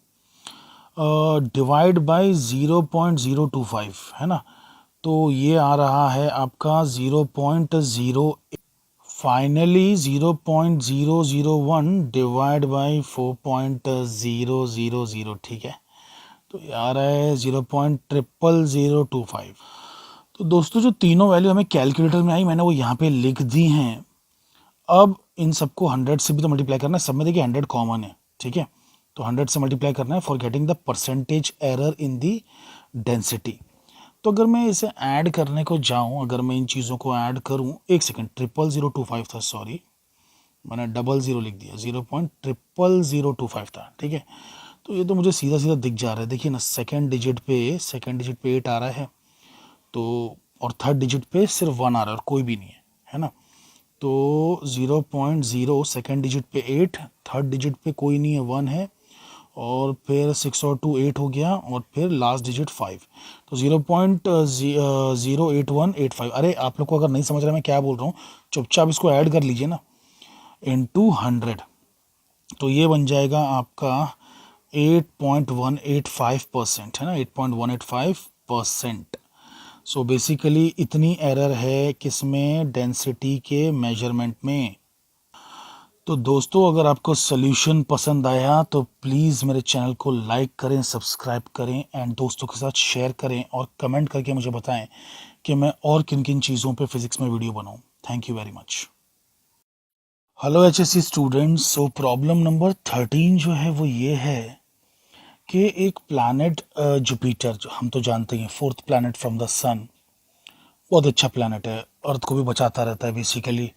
डिवाइड बाई 0.025 है ना, तो ये आ रहा है आपका 0.0। फाइनली 0.001 डिवाइड बाई 4.000, ठीक है, तो ये आ रहा है 0.00025। तो दोस्तों जो तीनों वैल्यू हमें कैलकुलेटर में आई मैंने वो यहाँ पे लिख दी हैं। अब इन सबको 100 से भी तो मल्टीप्लाई करना है, सब में देखिए 100 कॉमन है, ठीक है, तो 100 से मल्टीप्लाई करना है for getting the percentage error in the density. तो अगर मैं इसे ऐड करने को जाऊं, अगर मैं इन चीज़ों को ऐड करूं, एक सेकेंड, 0.025 था, सॉरी मैंने 00 लिख दिया, 0.00025 था, ठीक है। तो ये तो मुझे सीधा सीधा दिख जा रहा है, देखिए ना, सेकेंड डिजिट पे 8 आ रहा है, तो और थर्ड डिजिट पे सिर्फ 1 आ रहा है और कोई भी नहीं है ना, तो 0.0 सेकेंड डिजिट पे 8, थर्ड डिजिट पे कोई नहीं है, 1 है, और फिर 6 और 2 8 हो गया, और फिर लास्ट डिजिट 5, तो 0.08185। अरे आप लोग को अगर नहीं समझ रहा मैं क्या बोल रहा हूँ, चुपचाप इसको ऐड कर लीजिए ना, इनटू 100, तो ये बन जाएगा आपका 8.185% है ना, 8.185%। सो बेसिकली इतनी एरर है किसमें, डेंसिटी के मेजरमेंट में। तो दोस्तों अगर आपको सोल्यूशन पसंद आया तो प्लीज़ मेरे चैनल को लाइक करें, सब्सक्राइब करें एंड दोस्तों के साथ शेयर करें और कमेंट करके मुझे बताएं कि मैं और किन किन चीज़ों पे फिज़िक्स में वीडियो बनाऊं। Thank you very much. Hello HSC students, so problem number 13 जो है वो ये है कि एक प्लैनेट जुपिटर, जो हम तो जानते हैं 4th प्लैनेट फ्रॉम द सन, बहुत अच्छा प्लैनेट है, अर्थ को भी बचाता रहता है बेसिकली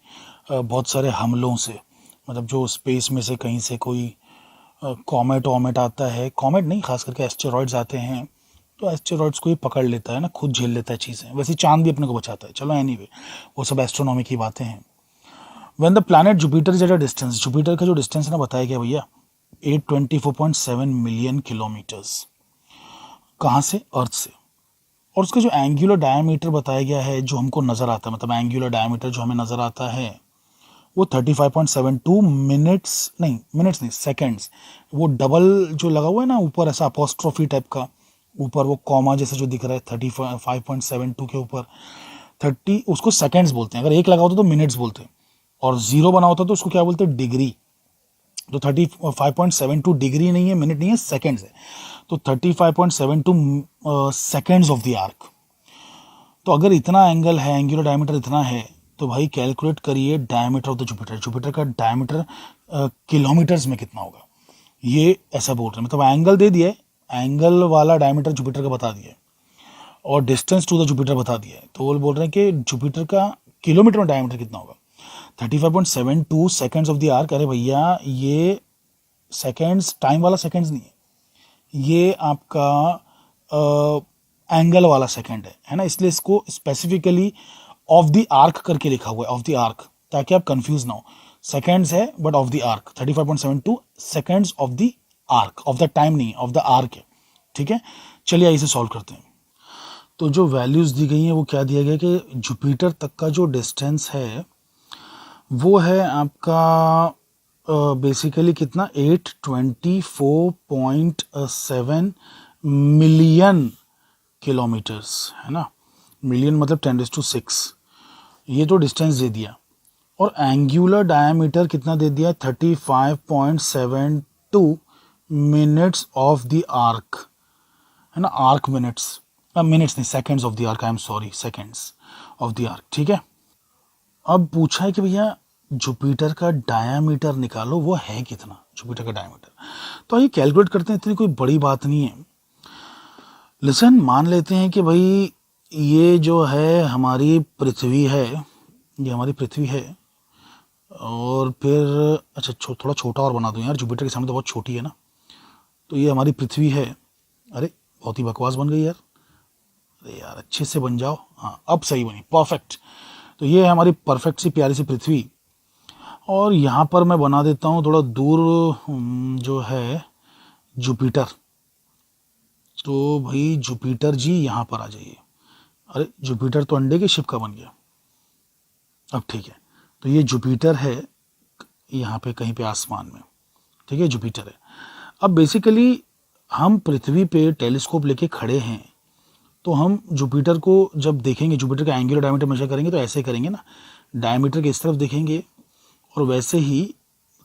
बहुत सारे हमलों से, मतलब जो स्पेस में से कहीं से कोई कॉमेट वॉमेट आता है, कॉमेट नहीं, खास करके एस्टेरॉइड्स आते हैं, तो एस्टेरॉइड्स को ही पकड़ लेता है ना, खुद झेल लेता है चीज़ें। वैसे चांद भी अपने को बचाता है, चलो एनीवे वो सब एस्ट्रोनॉमी की बातें हैं। When the planet Jupiter is at a distance, Jupiter का जो डिस्टेंस है ना बताया गया भैया 824.7 मिलियन किलोमीटर्स, कहाँ से, अर्थ से, और उसका जो एंगुलर डायमीटर बताया गया है जो हमको नज़र आता है, मतलब एंगुलर डायमीटर जो हमें नज़र आता है वो 35.72 मिनट्स नहीं सेकेंड्स, वो डबल जो लगा हुआ है ना ऊपर ऐसा अपोस्ट्रोफी टाइप का, ऊपर वो कॉमा जैसे जो दिख रहा है 35.72 के ऊपर 30, उसको सेकेंड्स बोलते हैं, अगर एक लगा होता तो मिनट्स बोलते हैं, और जीरो बना होता तो उसको क्या बोलते हैं, डिग्री। तो 35.72 डिग्री नहीं है, मिनट नहीं है, सेकेंड्स है, तो 35.72 सेकेंड्स ऑफ द आर्क। तो अगर इतना एंगल है, एंगुलर डायमीटर इतना है, तो भाई कैलकुलेट करिए diameter of the Jupiter, Jupiter का डायमीटर किलोमीटर्स में कितना होगा, ये ऐसा बोल रहे हैं, मतलब एंगल दे दिए, एंगल वाला डायमीटर जुपिटर का बता दिया और डिस्टेंस टू द जुपिटर बता दिया, तो वो बोल रहे हैं कि जुपिटर का किलोमीटर में डायमीटर कितना होगा, 35.72 सेकेंड्स ऑफ द आर्क। अरे भैया ये सेकेंड्स टाइम वाला सेकेंड्स नहीं है, ये आपका एंगल वाला सेकेंड है ना, इसलिए इसको स्पेसिफिकली ऑफ द आर्क करके लिखा हुआ है, ऑफ द आर्क, ताकि आप कंफ्यूज ना हो, सेकेंड्स है but of the arc, 35.72 seconds of the arc, of the time नहीं, ऑफ द आर्क है, ठीक है। चलिए इसे सॉल्व करते हैं। तो जो वैल्यूज़ दी गई हैं वो क्या दिया गया कि जुपिटर तक का जो डिस्टेंस है वो है आपका बेसिकली कितना 824.7 मिलियन किलोमीटर्स, है ना। मिलियन मतलब 10⁶, ये तो डिस्टेंस दे दिया। और एंगुलर डायमीटर कितना दे दिया, 35.72 मिनट्स ऑफ द आर्क, है ना। आर्क मिनट्स, मिनट्स नहीं, seconds of the arc, I am sorry, seconds of the arc, ठीक है। अब पूछा है कि भैया जुपिटर का डायामीटर निकालो, वो है कितना जुपिटर का डायामीटर। तो आइए कैलकुलेट करते हैं, इतनी कोई बड़ी बात नहीं है। लिसन, मान लेते हैं कि भाई ये जो है हमारी पृथ्वी है, ये हमारी पृथ्वी है, और फिर अच्छा थोड़ा छोटा और बना दूं यार, जुपिटर के सामने तो बहुत छोटी है ना। तो ये हमारी पृथ्वी है। अरे बहुत ही बकवास बन गई यार, अरे यार अच्छे से बन जाओ। हाँ अब सही बनी, परफेक्ट। तो ये है हमारी परफेक्ट सी प्यारी सी पृथ्वी, और यहाँ पर मैं बना देता हूँ थोड़ा दूर जो है जुपिटर। तो भाई जुपिटर जी यहाँ पर आ जाइए। अरे जुपिटर तो अंडे की शिप का बन गया। अब ठीक है, तो ये जुपिटर है यहाँ पे कहीं पे आसमान में, ठीक है, जुपिटर है। अब बेसिकली हम पृथ्वी पे टेलीस्कोप लेके खड़े हैं, तो हम जुपिटर को जब देखेंगे, जुपिटर का एंगुलर डायमीटर मेजर करेंगे तो ऐसे करेंगे ना, डायमीटर के इस तरफ देखेंगे और वैसे ही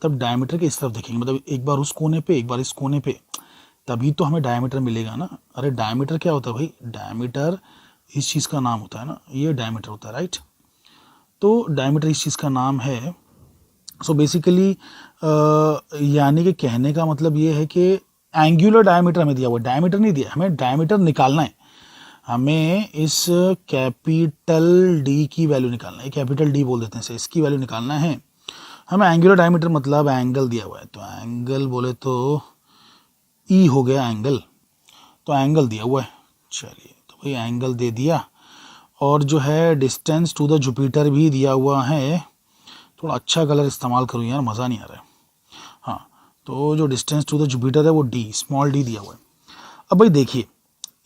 तब डायमीटर के इस तरफ देखेंगे, मतलब एक बार उस कोने पे एक बार इस कोने पे, तभी तो हमें डायमीटर मिलेगा ना। अरे डायमीटर क्या होता है भाई, डायमीटर इस चीज़ का नाम होता है ना, ये डायमीटर होता है, राइट। तो डायमीटर इस चीज़ का नाम है। सो बेसिकली यानी कि कहने का मतलब ये है कि एंगुलर डायमीटर हमें दिया हुआ, डायमीटर नहीं दिया, हमें डायमीटर निकालना है। हमें इस कैपिटल डी की वैल्यू निकालना है, कैपिटल डी बोल देते हैं इसे, इसकी वैल्यू निकालना है हमें। एंगुलर डायमीटर मतलब एंगल दिया हुआ है, तो एंगल बोले तो ई हो गया एंगल, तो एंगल दिया हुआ है। चलिए तो भाई एंगल दे दिया, और जो है डिस्टेंस टू द जुपिटर भी दिया हुआ है। थोड़ा अच्छा कलर इस्तेमाल करूँ यार, मज़ा नहीं आ रहा है। हाँ, तो जो डिस्टेंस टू द जुपिटर है वो डी, स्मॉल डी दिया हुआ है। अब भाई देखिए,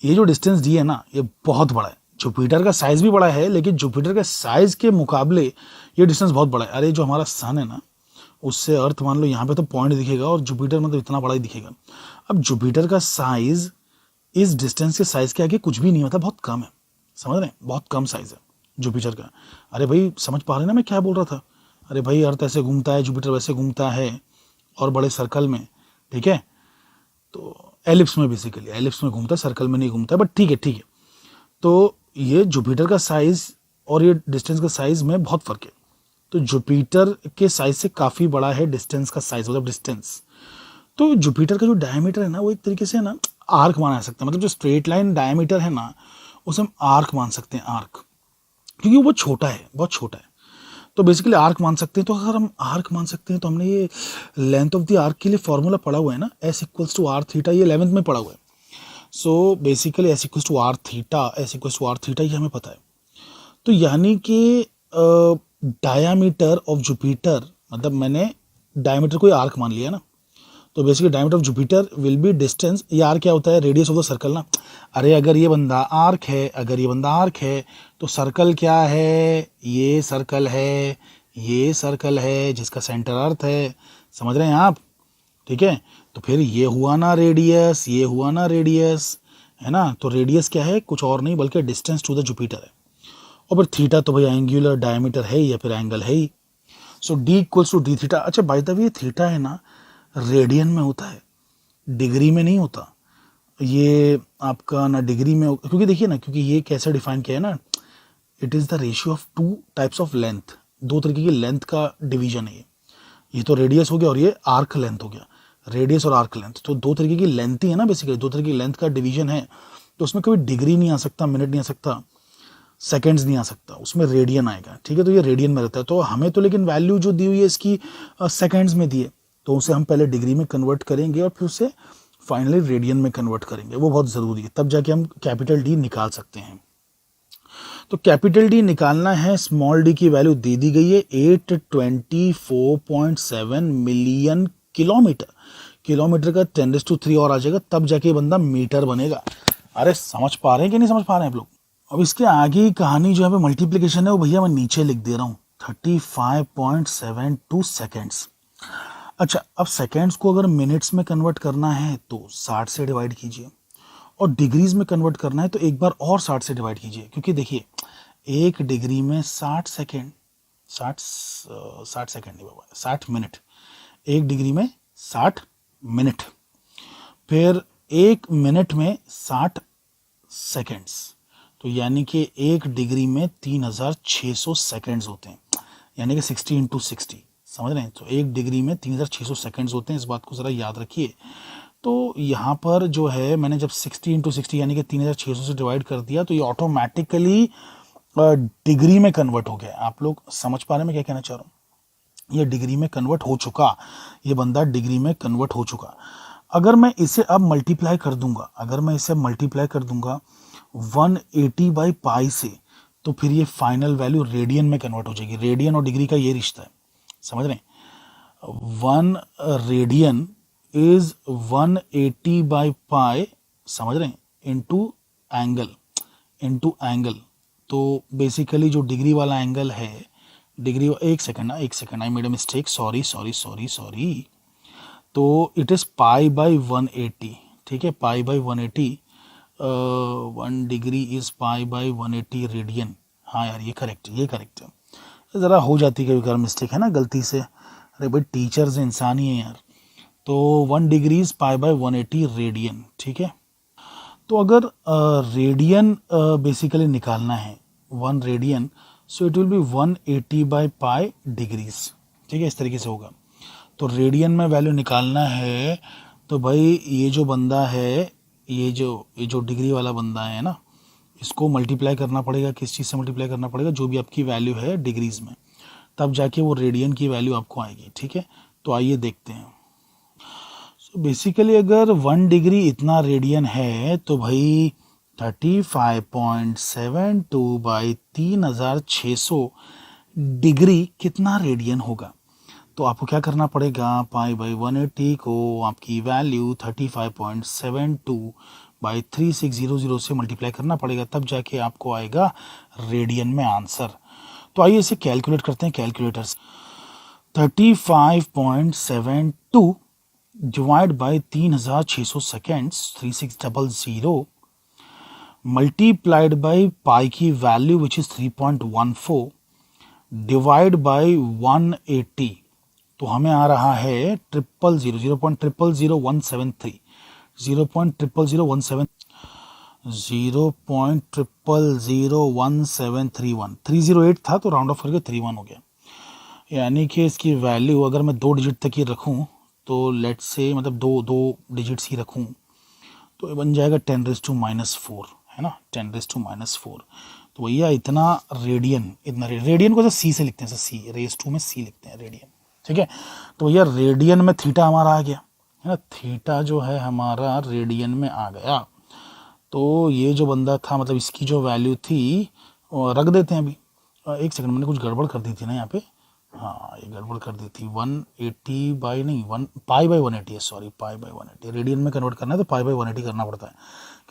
ये जो डिस्टेंस डी है ना, ये बहुत बड़ा है। जुपिटर का साइज़ भी बड़ा है, लेकिन जुपिटर के साइज़ के मुकाबले ये डिस्टेंस बहुत बड़ा है। अरे जो हमारा सन है ना, उससे अर्थ मान लो यहाँ पे तो पॉइंट दिखेगा, और जुपिटर मतलब इतना बड़ा ही दिखेगा। अब जुपिटर का साइज़ इस डिस्टेंस के साइज़ के आगे कुछ भी नहीं होता, बहुत कम है, समझ रहे हैं, बहुत कम साइज़ है जुपिटर का। अरे भाई समझ पा रहे हैं ना मैं क्या बोल रहा था। अरे भाई अर्थ ऐसे घूमता है, जुपिटर वैसे घूमता है, और बड़े सर्कल में, ठीक है। तो एलिप्स में, बेसिकली एलिप्स में घूमता है, सर्कल में नहीं घूमता है, बट ठीक है ठीक है। तो ये जुपिटर का साइज़ और ये डिस्टेंस का साइज़ में बहुत फ़र्क है। तो जुपिटर के साइज़ से काफ़ी बड़ा है डिस्टेंस का साइज़, मतलब डिस्टेंस। तो जुपिटर का जो डायमीटर है ना, वो एक तरीके से ना आर्क माना जा सकता है, मतलब जो स्ट्रेट लाइन डायमीटर है ना, उसे हम आर्क मान सकते हैं, आर्क, क्योंकि वो बहुत छोटा है, बहुत छोटा है। तो बेसिकली आर्क मान सकते हैं। तो अगर हम आर्क मान सकते हैं, तो हमने ये लेंथ ऑफ द आर्क के लिए फॉर्मूला पढ़ा हुआ है ना, S equals to R theta, ये 11th में पढ़ा हुआ है। सो बेसिकली S equals to R theta, S equals to R theta ये हमें पता है। तो यानी कि डायामीटर ऑफ जुपिटर, मतलब मैंने डायमीटर को आर्क मान लिया ना, तो basically diameter of Jupiter will be distance, ये आर क्या होता है, रेडियस ऑफ द सर्कल ना। अरे अगर ये बंदा आर्क है, अगर ये बंदा आर्क है, तो सर्कल क्या है, ये सर्कल है, ये सर्कल है जिसका सेंटर अर्थ है, समझ रहे हैं आप, ठीक है। तो फिर ये हुआ ना रेडियस, ये हुआ ना रेडियस, है ना। तो रेडियस क्या है, कुछ और नहीं बल्कि डिस्टेंस टू द जुपिटर है। और फिर थीटा तो भाई एंगुलर डायमीटर है या फिर एंगल है ही। So D equals to D theta. अच्छा बाय द वे, थीटा है ना रेडियन में होता है, डिग्री में नहीं होता। ये आपका ना डिग्री में, क्योंकि देखिए ना, क्योंकि ये कैसे डिफाइन किया है ना, it is the ratio of two types of length, दो तरीके की लेंथ का डिवीजन है ये तो रेडियस हो गया और ये आर्क लेंथ हो गया, रेडियस और आर्क लेंथ, तो दो तरीके की लेंथ ही है ना, बेसिकली दो तरीके की लेंथ का डिवीजन है। तो उसमें कभी डिग्री नहीं आ सकता, मिनट नहीं आ सकता, सेकेंड्स नहीं आ सकता, उसमें रेडियन आएगा, ठीक है। तो ये रेडियन में रहता है। तो हमें तो लेकिन वैल्यू जो दी हुई है इसकी सेकेंड्स में दी है, तो उसे हम पहले डिग्री में कन्वर्ट करेंगे और फिर उसे फाइनली रेडियन में कन्वर्ट करेंगे, वो बहुत ज़रूरी है, तब जाके हम कैपिटल डी निकाल सकते हैं। तो कैपिटल डी निकालना है, स्मॉल डी की वैल्यू दे दी गई है 824.7 मिलियन किलोमीटर, किलोमीटर का 10⁻³ और आ जाएगा, तब जाके बंदा मीटर बनेगा। अरे समझ पा रहे हैं कि नहीं समझ पा रहे हैं आप लोग, अब इसके आगे की कहानी जो है मल्टीप्लिकेशन है वो भैया मैं नीचे लिख दे रहा हूँ 35.72 सेकेंड्स। अच्छा, अब सेकेंड्स को अगर मिनट्स में कन्वर्ट करना है तो 60 से डिवाइड कीजिए, और डिग्रीज में कन्वर्ट करना है तो एक बार और 60 से डिवाइड कीजिए, क्योंकि देखिए 1 डिग्री में 60 सेकेंड, 60 सेकेंड नहीं बाबा, 60 मिनट, 1 डिग्री में 60 मिनट, फिर 1 मिनट में 60 सेकेंड्स, तो यानी कि 1 डिग्री में 3600 सेकेंड्स होते हैं, यानी कि 60 इंटू 60, समझ रहे हैं। तो 1 डिग्री में 3600 सेकेंड्स होते हैं, इस बात को ज़रा याद रखिए। तो यहाँ पर जो है मैंने जब 60 इंटू 60 यानी कि 3600 से डिवाइड कर दिया तो ये ऑटोमेटिकली डिग्री में कन्वर्ट हो गया। आप लोग समझ पा रहे हैं मैं क्या कहना चाह रहा हूँ? ये डिग्री में कन्वर्ट हो चुका, ये बंदा डिग्री में कन्वर्ट हो चुका। अगर मैं इसे अब मल्टीप्लाई कर दूंगा, अगर मैं इसे मल्टीप्लाई कर दूंगा 180 बाई पाई से, तो फिर ये फाइनल वैल्यू रेडियन में कन्वर्ट हो जाएगी। रेडियन और डिग्री का ये रिश्ता है, समझ रहे हैं। 1 रेडियन इज 180 बाई पाई, समझ रहे हैं, इनटू एंगल। तो बेसिकली जो डिग्री वाला एंगल है, डिग्री, एक second I made a mistake, sorry. तो इट इज पाई बाई 180, ठीक है, pi by 180, 1 degree is pi by 180 radian. हाँ यार ये करेक्ट है। ज़रा हो जाती है कभी मिस्टेक, है ना, गलती से। अरे भाई टीचर्स इंसान ही है यार। तो 1 degree is pi by 180 radian, ठीक है। तो अगर रेडियन बेसिकली निकालना है, 1 radian, so it will be 180 by pi degrees, ठीक है, इस तरीके से होगा। तो रेडियन में वैल्यू निकालना है तो भाई ये जो बंदा है, ये जो डिग्री वाला बंदा है ना, इसको मल्टीप्लाई करना पड़ेगा, किस चीज़ से मल्टीप्लाई करना पड़ेगा, जो भी आपकी वैल्यू है डिग्रीज में, तब जाके वो रेडियन की वैल्यू आपको आएगी, ठीक है। तो आइए देखते हैं। सो बेसिकली अगर 1 डिग्री इतना रेडियन है तो भाई 35.72 बाई 3600 डिग्री कितना रेडियन होगा। तो आपको क्या करना पड़ेगा, पाई बाई 180 को आपकी वैल्यू 35.72 बाई 3600 से मल्टीप्लाई करना पड़ेगा, तब जाके आपको आएगा रेडियन में आंसर। तो आइए इसे कैलकुलेट करते हैं कैलकुलेटर से। 35.72 divide by 3600 seconds 3600 multiplied by pi की value which is 3.14 divide by 180, तो हमें आ रहा है 0.000173 0.000131 308 था तो राउंड ऑफ करके 31 हो गया। यानी कि इसकी वैल्यू अगर मैं 2 डिजिट तक ही रखूं, तो लेट्स से मतलब दो डिजिट्स ही रखूं, तो ये बन जाएगा 10⁻⁻⁴, है ना, 10⁻⁻⁴। तो भैया इतना रेडियन को सी से लिखते हैं, सी रेस 2 में सी लिखते हैं रेडियन, ठीक है। तो भैया रेडियन में थीटा हमारा आ गया, है ना, थीटा जो है हमारा रेडियन में आ गया। तो ये जो बंदा था, मतलब इसकी जो वैल्यू थी रख देते हैं अभी। एक सेकंड, मैंने कुछ गड़बड़ कर दी थी ना यहाँ पे, हाँ ये गड़बड़ कर दी थी। 180 बाई नहीं, पाई बाई 180 है, सॉरी, पाई बाई 180। रेडियन में कन्वर्ट करना है तो पाई बाई 180 करना पड़ता है।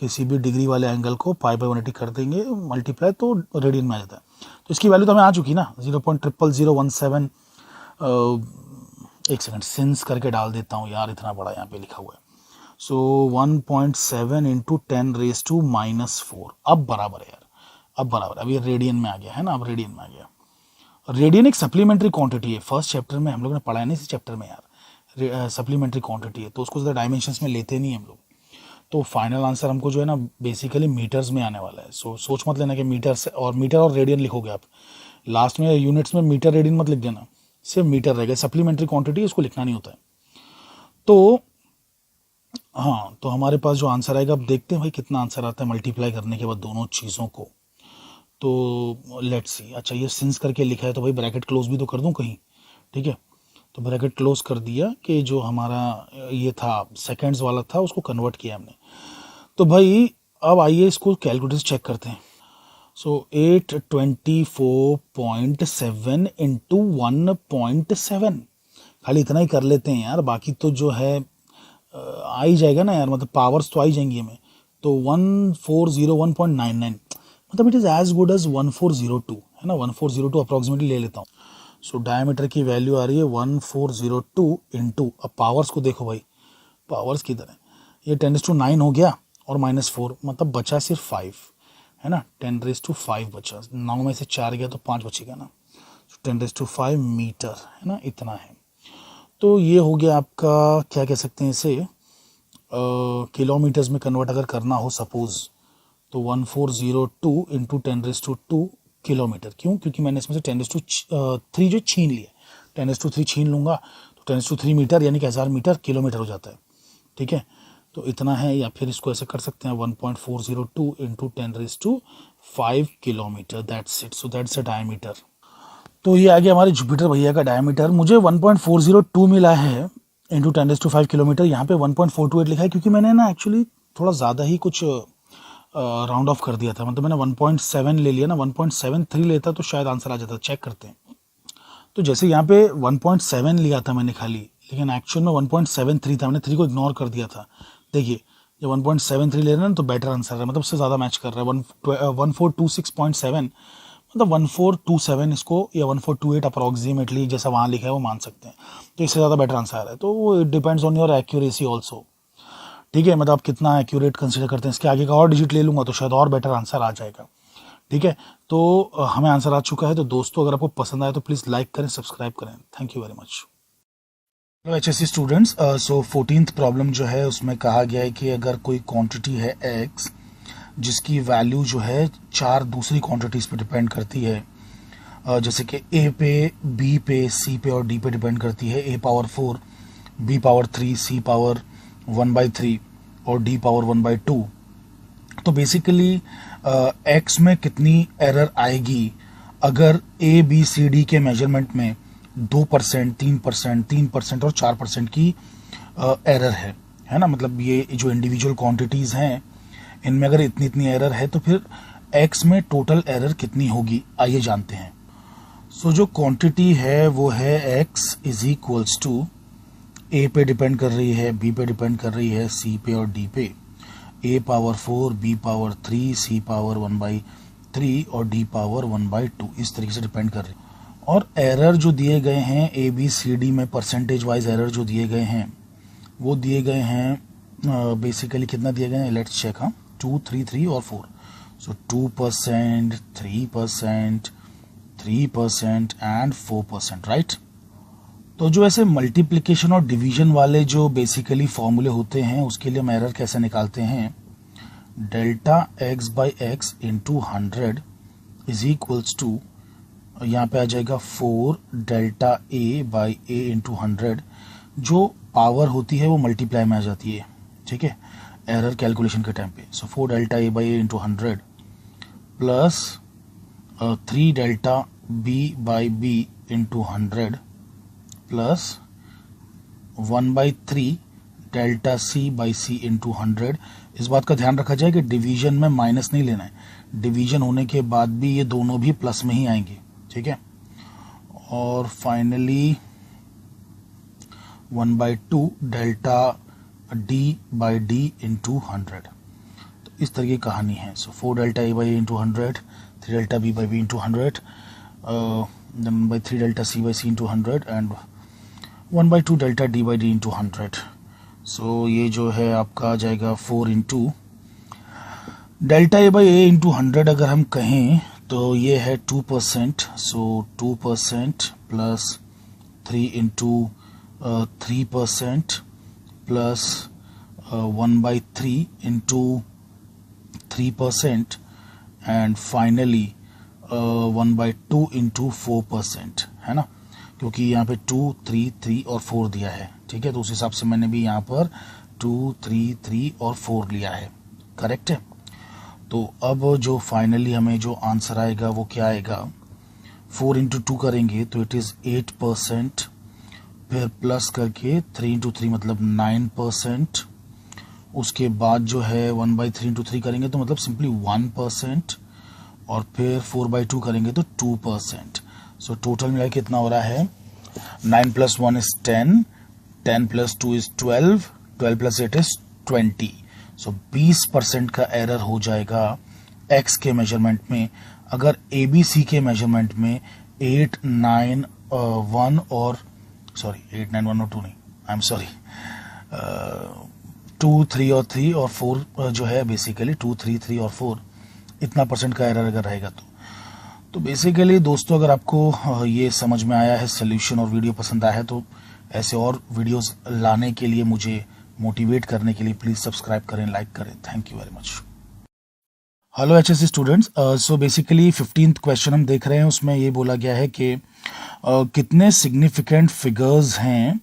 किसी भी डिग्री वाले एंगल को पाई बाई 180 कर देंगे मल्टीप्लाई, तो रेडियन में आ जाता है। तो इसकी वैल्यू तो हमें आ चुकी ना, 0.000117। एक सेकंड, सिंस करके डाल देता हूँ यार, इतना बड़ा यहाँ पे लिखा हुआ है। सो 1.7 इंटू 10⁻⁻⁴। अब बराबर है यार, अब बराबर, अब ये रेडियन में आ गया, है ना, अब रेडियन में आ गया। रेडियन एक सप्लीमेंट्री क्वांटिटी है, फर्स्ट चैप्टर में हम लोग ने पढ़ा है, नहीं इस चैप्टर में यार, सप्लीमेंट्री क्वांटिटी है, तो उसको ज़्यादा डायमेंशंस में लेते नहीं हम लोग। तो फाइनल आंसर हमको जो है ना बेसिकली मीटर्स में आने वाला है। सोच मत लेना कि मीटर और रेडियन लिखोगे आप, लास्ट में यूनिट्स में मीटर रेडियन मत लिख देना, सिर्फ मीटर रहेगा। सप्लीमेंट्री क्वांटिटी उसको लिखना नहीं होता है। तो हाँ, तो हमारे पास जो आंसर आएगा, अब देखते हैं भाई कितना आंसर आता है मल्टीप्लाई करने के बाद दोनों चीज़ों को। तो लेट्स सी, अच्छा ये सिंस करके लिखा है तो भाई ब्रैकेट क्लोज भी तो कर दूं कहीं, ठीक है। तो ब्रैकेट क्लोज कर दिया कि जो हमारा ये था सेकेंड्स वाला था उसको कन्वर्ट किया हमने। तो भाई अब आइए इसको कैलकुलेटर चेक करते हैं। सो 824.7 इंटू 1.7, खाली इतना ही कर लेते हैं यार, बाकी तो जो है आ ही जाएगा ना यार, मतलब पावर्स तो आ ही जाएंगी हमें। तो 1401.99, मतलब it is as good as 1402, है ना, 1402 अप्रॉक्सीमेटली ले लेता हूँ। सो डायमीटर की वैल्यू आ रही है 1402 इंटू, अब पावर्स को देखो भाई, पावर्स किधर है, ये 10⁹ हो गया और -4, मतलब बचा सिर्फ 5, है ना, 10⁵ बचा, 9 में से 4 गया तो 5 बचेगा ना, 10⁵ मीटर, है ना, इतना है। तो ये हो गया आपका, क्या कह सकते हैं इसे, किलोमीटर्स में कन्वर्ट अगर करना हो सपोज, तो 1402 इंटू 10⁵ किलोमीटर। क्यों? क्योंकि मैंने इसमें से 10⁵3 जो छीन लिया, 10⁵3 छीन लूँगा तो 10⁵3 मीटर यानी कि 1000 मीटर किलोमीटर हो जाता है, ठीक है। तो इतना है, या फिर इसको ऐसे कर सकते हैं 1.402 into 10⁵5 kilometre, that's it. So that's a diameter. तो ये आ गया हमारे जुपिटर भैया का डायमीटर। मुझे 1.402 मिला है इंटू 10⁵5 किलोमीटर। यहाँ पे 1.428 लिखा है क्योंकि मैंने ना एक्चुअली थोड़ा ज़्यादा ही कुछ राउंड ऑफ कर दिया था, मतलब मैंने 1.7 ले लिया ना, 1.73 लेता तो शायद आंसर आ जाता। चेक करते हैं। तो जैसे यहाँ पे 1.7 लिया था मैंने खाली, लेकिन एक्चुअल में 1.73 था, मैंने 3 को इग्नोर कर दिया था। देखिए जब 1.73 ले रहे हैं ना तो बेटर आंसर है, मतलब उससे ज़्यादा मैच कर रहा है। 1426.7 मतलब 1427 इसको, या 1428 अप्रॉक्सीमेटली जैसा वहाँ लिखा है वो मान सकते हैं। तो इससे ज़्यादा बेटर आंसर आ रहा है। तो वो depends on your accuracy also, ठीक है, मतलब आप कितना एक्यूरेट कंसीडर करते हैं। इसके आगे का और डिजिट ले लूँगा तो शायद और बेटर आंसर आ जाएगा, ठीक है। तो हमें आंसर आ चुका है। तो दोस्तों अगर आपको पसंद आए तो प्लीज़ लाइक करें, सब्सक्राइब करें। Thank you very much. Hello HSC students, so 14th problem जो है उसमें कहा गया है कि अगर कोई क्वांटिटी है x जिसकी वैल्यू जो है 4 दूसरी क्वांटिटीज़ पे डिपेंड करती है, जैसे कि a पे, b पे, c पे और d पे डिपेंड करती है। a power 4, b power 3, c power 1/3 और d पावर 1/2। तो बेसिकली x में कितनी एरर आएगी अगर a b c d के मेजरमेंट में 2%, 3%, 3% और 4% की एरर है ना, मतलब ये जो इंडिविजुअल क्वांटिटीज़ हैं इनमें अगर इतनी इतनी एरर है तो फिर x में टोटल एरर कितनी होगी, आइए जानते हैं। सो जो क्वांटिटी है वो है x is equals to, a पे डिपेंड कर रही है, b पे डिपेंड कर रही है, c पे और d पे, a power 4, b power 3, c power 1/3 और d पावर 1/2, इस तरीके से डिपेंड कर रही है। और एरर जो दिए गए हैं ए बी सी डी में, परसेंटेज वाइज एरर जो दिए गए हैं वो दिए गए हैं बेसिकली कितना दिए गए हैं, लेट्स चेक। हाँ, 2, 3, 3 और 4। सो 2%, 3%, 3% एंड 4%, राइट। तो जो ऐसे मल्टीप्लिकेशन और डिवीजन वाले जो बेसिकली फॉर्मूले होते हैं उसके लिए हम एरर कैसे निकालते हैं, delta x by X into 100 is equals to, यहाँ पे आ जाएगा 4 delta a by A into 100। जो पावर होती है वो मल्टीप्लाई में आ जाती है, ठीक है, एरर कैलकुलेशन के टाइम पे। सो 4 delta a by A into 100 plus 3 delta b by b into 100 plus 1/3 delta c by c into 100। इस बात का ध्यान रखा जाए कि डिवीजन में माइनस नहीं लेना है, डिवीजन होने के बाद भी ये दोनों भी प्लस में ही आएंगे, ठीक है। और finally 1/2 delta d by d into 100। तो इस तरह की कहानी है। सो 4 delta a by into 100, 3 delta b by b into 100, 1/3 delta c by c into 100 and 1/2 delta d by d into 100। सो ये जो है आपका आ जाएगा 4 into delta a by a into 100 अगर हम कहें तो ये है 2%। सो 2% plus 3 into 3% plus 1/3 into 3% and finally 1/2 into 4%, है ना, क्योंकि यहाँ पे 2, 3, 3 और 4 दिया है, ठीक है। तो उस हिसाब से मैंने भी यहाँ पर 2, 3, 3 और 4 लिया है, करेक्ट है। तो अब जो फाइनली हमें जो आंसर आएगा वो क्या आएगा, 4 इंटू 2 करेंगे तो इट इज़ 8%, फिर प्लस करके 3 इंटू 3 मतलब 9%, उसके बाद जो है 1/3 इंटू 3 करेंगे तो मतलब सिंपली 1%, और फिर 4/2 करेंगे तो 2%। सो टोटल मिला कितना हो रहा है, 9 + 1 इज 10, 10 + 2 इज 12, 12 + 8 इज 20। सो 20% का एरर हो जाएगा एक्स के मेजरमेंट में, अगर ए बी सी के मेजरमेंट में 8, 9, 1 और 8, 9, 1 और 2 नहीं, आई एम सॉरी, 2, 3 और 3 और 4 जो है बेसिकली 2, 3, 3 और 4 इतना परसेंट का एरर अगर रहेगा तो बेसिकली दोस्तों अगर आपको ये समझ में आया है सोल्यूशन और वीडियो पसंद आया है तो ऐसे और वीडियोस लाने के लिए, मुझे मोटिवेट करने के लिए प्लीज सब्सक्राइब करें, लाइक करें। Thank you very much. Hello HSC students, so basically 15th question हम देख रहे हैं। उसमें ये बोला गया है कि कितने सिग्निफिकेंट फिगर्स हैं